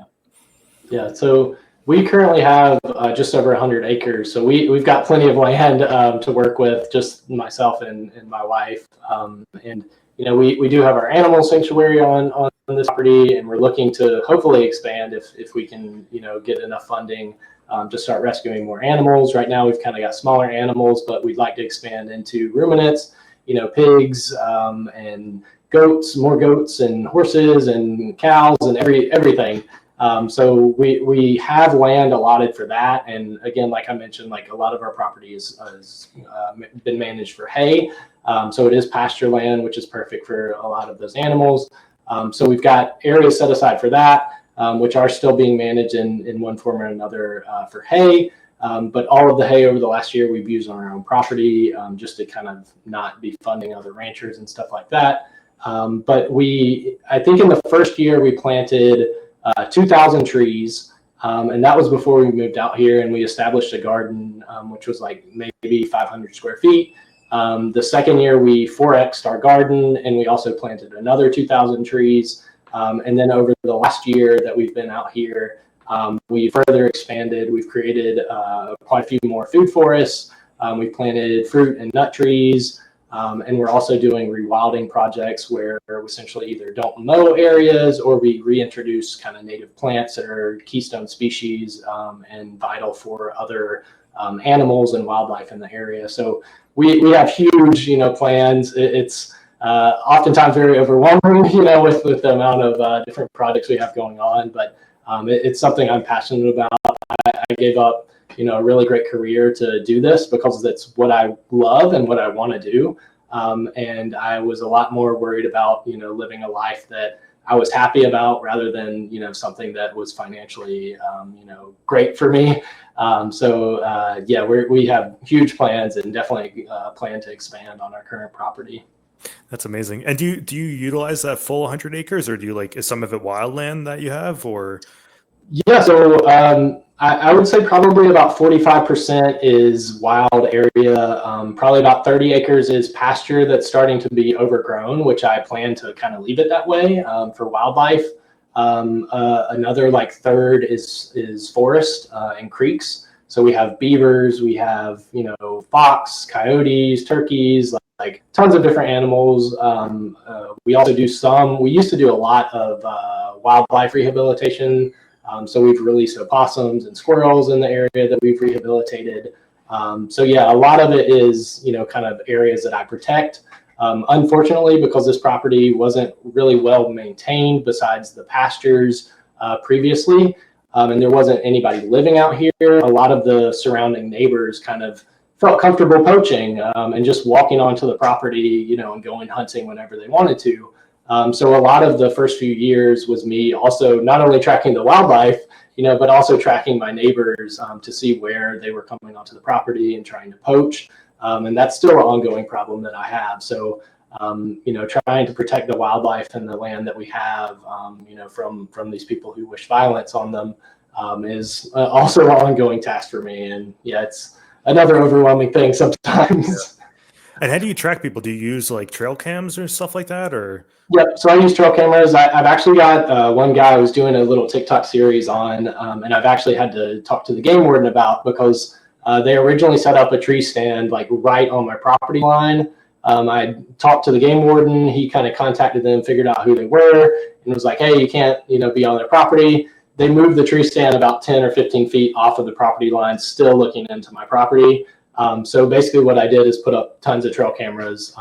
Yeah. So we currently have just over 100 acres. So we've got plenty of land to work with, just myself and my wife. And we do have our animal sanctuary on this property, and we're looking to hopefully expand if we can, get enough funding to start rescuing more animals. Right now, we've kind of got smaller animals, but we'd like to expand into ruminants, pigs, and goats, more goats and horses and cows and everything. So we have land allotted for that. And again, like I mentioned, a lot of our property has been managed for hay. So it is pasture land, which is perfect for a lot of those animals. So we've got areas set aside for that, which are still being managed in one form or another for hay. But all of the hay over the last year we've used on our own property, just to kind of not be funding other ranchers and stuff like that. But I think in the first year we planted 2,000 trees. And that was before we moved out here, and we established a garden, which was maybe 500 square feet. The second year we 4X'd our garden, and we also planted another 2,000 trees. And then over the last year that we've been out here, we further expanded. We've created quite a few more food forests. We planted fruit and nut trees. And we're also doing rewilding projects where we essentially either don't mow areas, or we reintroduce kind of native plants that are keystone species and vital for other animals and wildlife in the area. So we have huge, plans. It's oftentimes very overwhelming, with the amount of different projects we have going on. But it's something I'm passionate about. I gave up a really great career to do this because it's what I love and what I want to do. And I was a lot more worried about, living a life that I was happy about rather than, something that was financially, great for me. We have huge plans and definitely plan to expand on our current property. That's amazing. And do you utilize that full 100 acres, or do you is some of it wildland that you have, or? Yeah, so I would say probably about 45% is wild area. Probably about 30 acres is pasture that's starting to be overgrown, which I plan to kind of leave it that way for wildlife. Another third is forest and creeks. So we have beavers, we have fox, coyotes, turkeys, like tons of different animals. We also do we used to do a lot of wildlife rehabilitation. So we've released opossums and squirrels in the area that we've rehabilitated. A lot of it is, kind of areas that I protect. Unfortunately, because this property wasn't really well maintained besides the pastures previously, and there wasn't anybody living out here, a lot of the surrounding neighbors kind of felt comfortable poaching and just walking onto the property, and going hunting whenever they wanted to. So a lot of the first few years was me also not only tracking the wildlife, but also tracking my neighbors to see where they were coming onto the property and trying to poach. And that's still an ongoing problem that I have. So, trying to protect the wildlife and the land that we have, from these people who wish violence on them is also an ongoing task for me. And it's another overwhelming thing sometimes. Yeah. And how do you track people? Do you use trail cams or stuff like that, or? Yep. So I use trail cameras. I've actually got one guy I was doing a little TikTok series on, and I've actually had to talk to the game warden about because they originally set up a tree stand right on my property line. I talked to the game warden. He kind of contacted them, figured out who they were, and was like, "Hey, you can't, be on their property." They moved the tree stand about 10 or 15 feet off of the property line, still looking into my property. So basically what I did is put up tons of trail cameras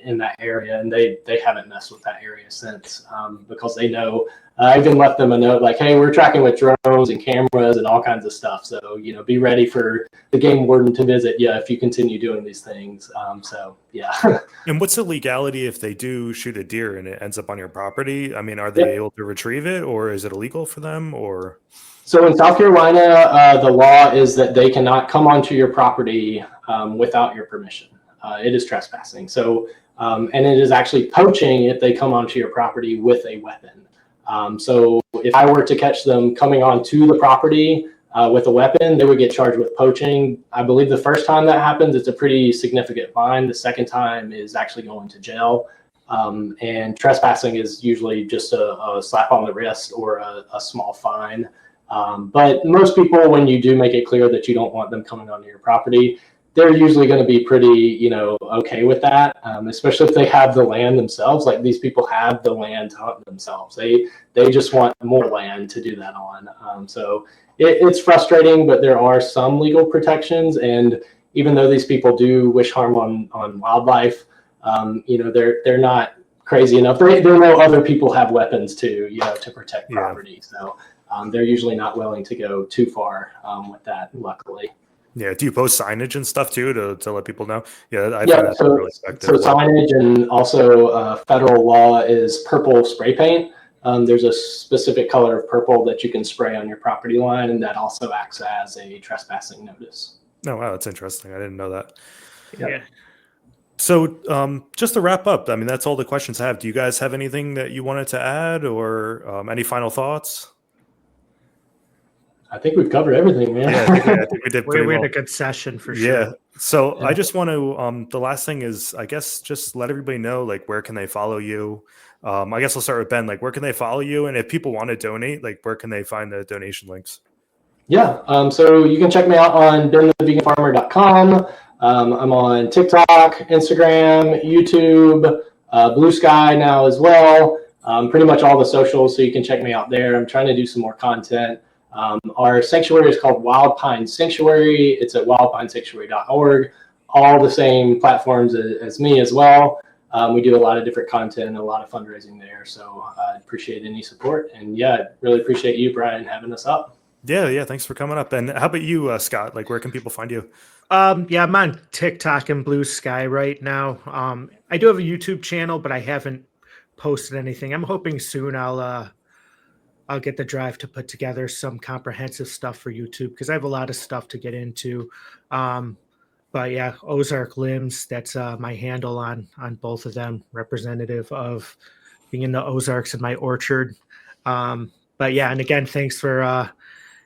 in that area, and they haven't messed with that area since because they know. I even left them a note like, hey, we're tracking with drones and cameras and all kinds of stuff. So, be ready for the game warden to visit you if you continue doing these things. And what's the legality if they do shoot a deer and it ends up on your property? I mean, are they able to retrieve it, or is it illegal for them, or? So in South Carolina, the law is that they cannot come onto your property without your permission. It is trespassing. So, and it is actually poaching if they come onto your property with a weapon. So if I were to catch them coming onto the property with a weapon, they would get charged with poaching. I believe the first time that happens, it's a pretty significant fine. The second time is actually going to jail. And trespassing is usually just a slap on the wrist or a small fine. But most people, when you do make it clear that you don't want them coming onto your property, they're usually going to be pretty, okay with that, especially if they have the land themselves. Like these people have the land to hunt themselves. They just want more land to do that on. So it's frustrating, but there are some legal protections. And even though these people do wish harm on wildlife, they're not crazy enough. They know other people have weapons too, to protect property. So they're usually not willing to go too far with that, luckily. Yeah. Do you post signage and stuff too to let people know? Yeah, I find that really effective. So signage, and also federal law is purple spray paint. There's a specific color of purple that you can spray on your property line, and that also acts as a trespassing notice. Oh, wow. That's interesting. I didn't know that. Yeah. So just to wrap up, I mean, that's all the questions I have. Do you guys have anything that you wanted to add, or any final thoughts? I think we've covered everything, man. Yeah, I think we did pretty well. We had a good session for sure. Yeah. So I just want to, the last thing is, I guess, just let everybody know, where can they follow you? I guess I'll start with Ben. Where can they follow you? And if people want to donate, where can they find the donation links? Yeah. So you can check me out on bentheveganfarmer.com. I'm on TikTok, Instagram, YouTube, Blue Sky now as well. Pretty much all the socials, so you can check me out there. I'm trying to do some more content. Our sanctuary is called Wild Pine Sanctuary. It's at wildpinesanctuary.org. All the same platforms as me as well. We do a lot of different content and a lot of fundraising there. So I appreciate any support. And yeah, really appreciate you, Brian, having us up. Yeah. Thanks for coming up. And how about you, Scott? Like, where can people find you? Yeah, I'm on TikTok and Blue Sky right now. I do have a YouTube channel, but I haven't posted anything. I'm hoping soon I'll get the drive to put together some comprehensive stuff for YouTube because I have a lot of stuff to get into. Um, but yeah, Ozark Limbs, that's my handle on both of them, representative of being in the Ozarks in my orchard. But yeah, and again, thanks for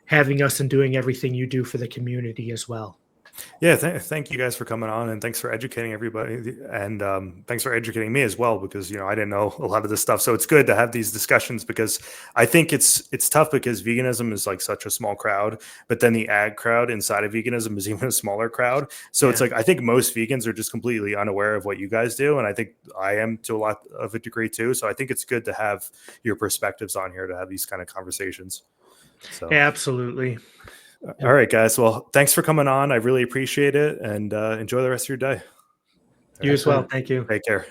having us and doing everything you do for the community as well. Yeah, thank you guys for coming on, and thanks for educating everybody, and thanks for educating me as well, because I didn't know a lot of this stuff. So it's good to have these discussions, because I think it's tough, because veganism is like such a small crowd, but then the ag crowd inside of veganism is even a smaller crowd. So it's like, I think most vegans are just completely unaware of what you guys do, and I think I am to a lot of a degree too. So I think it's good to have your perspectives on here to have these kind of conversations. So Absolutely. all right, guys. Well, thanks for coming on. I really appreciate it, and enjoy the rest of your day. You as well. Thank you. Take care.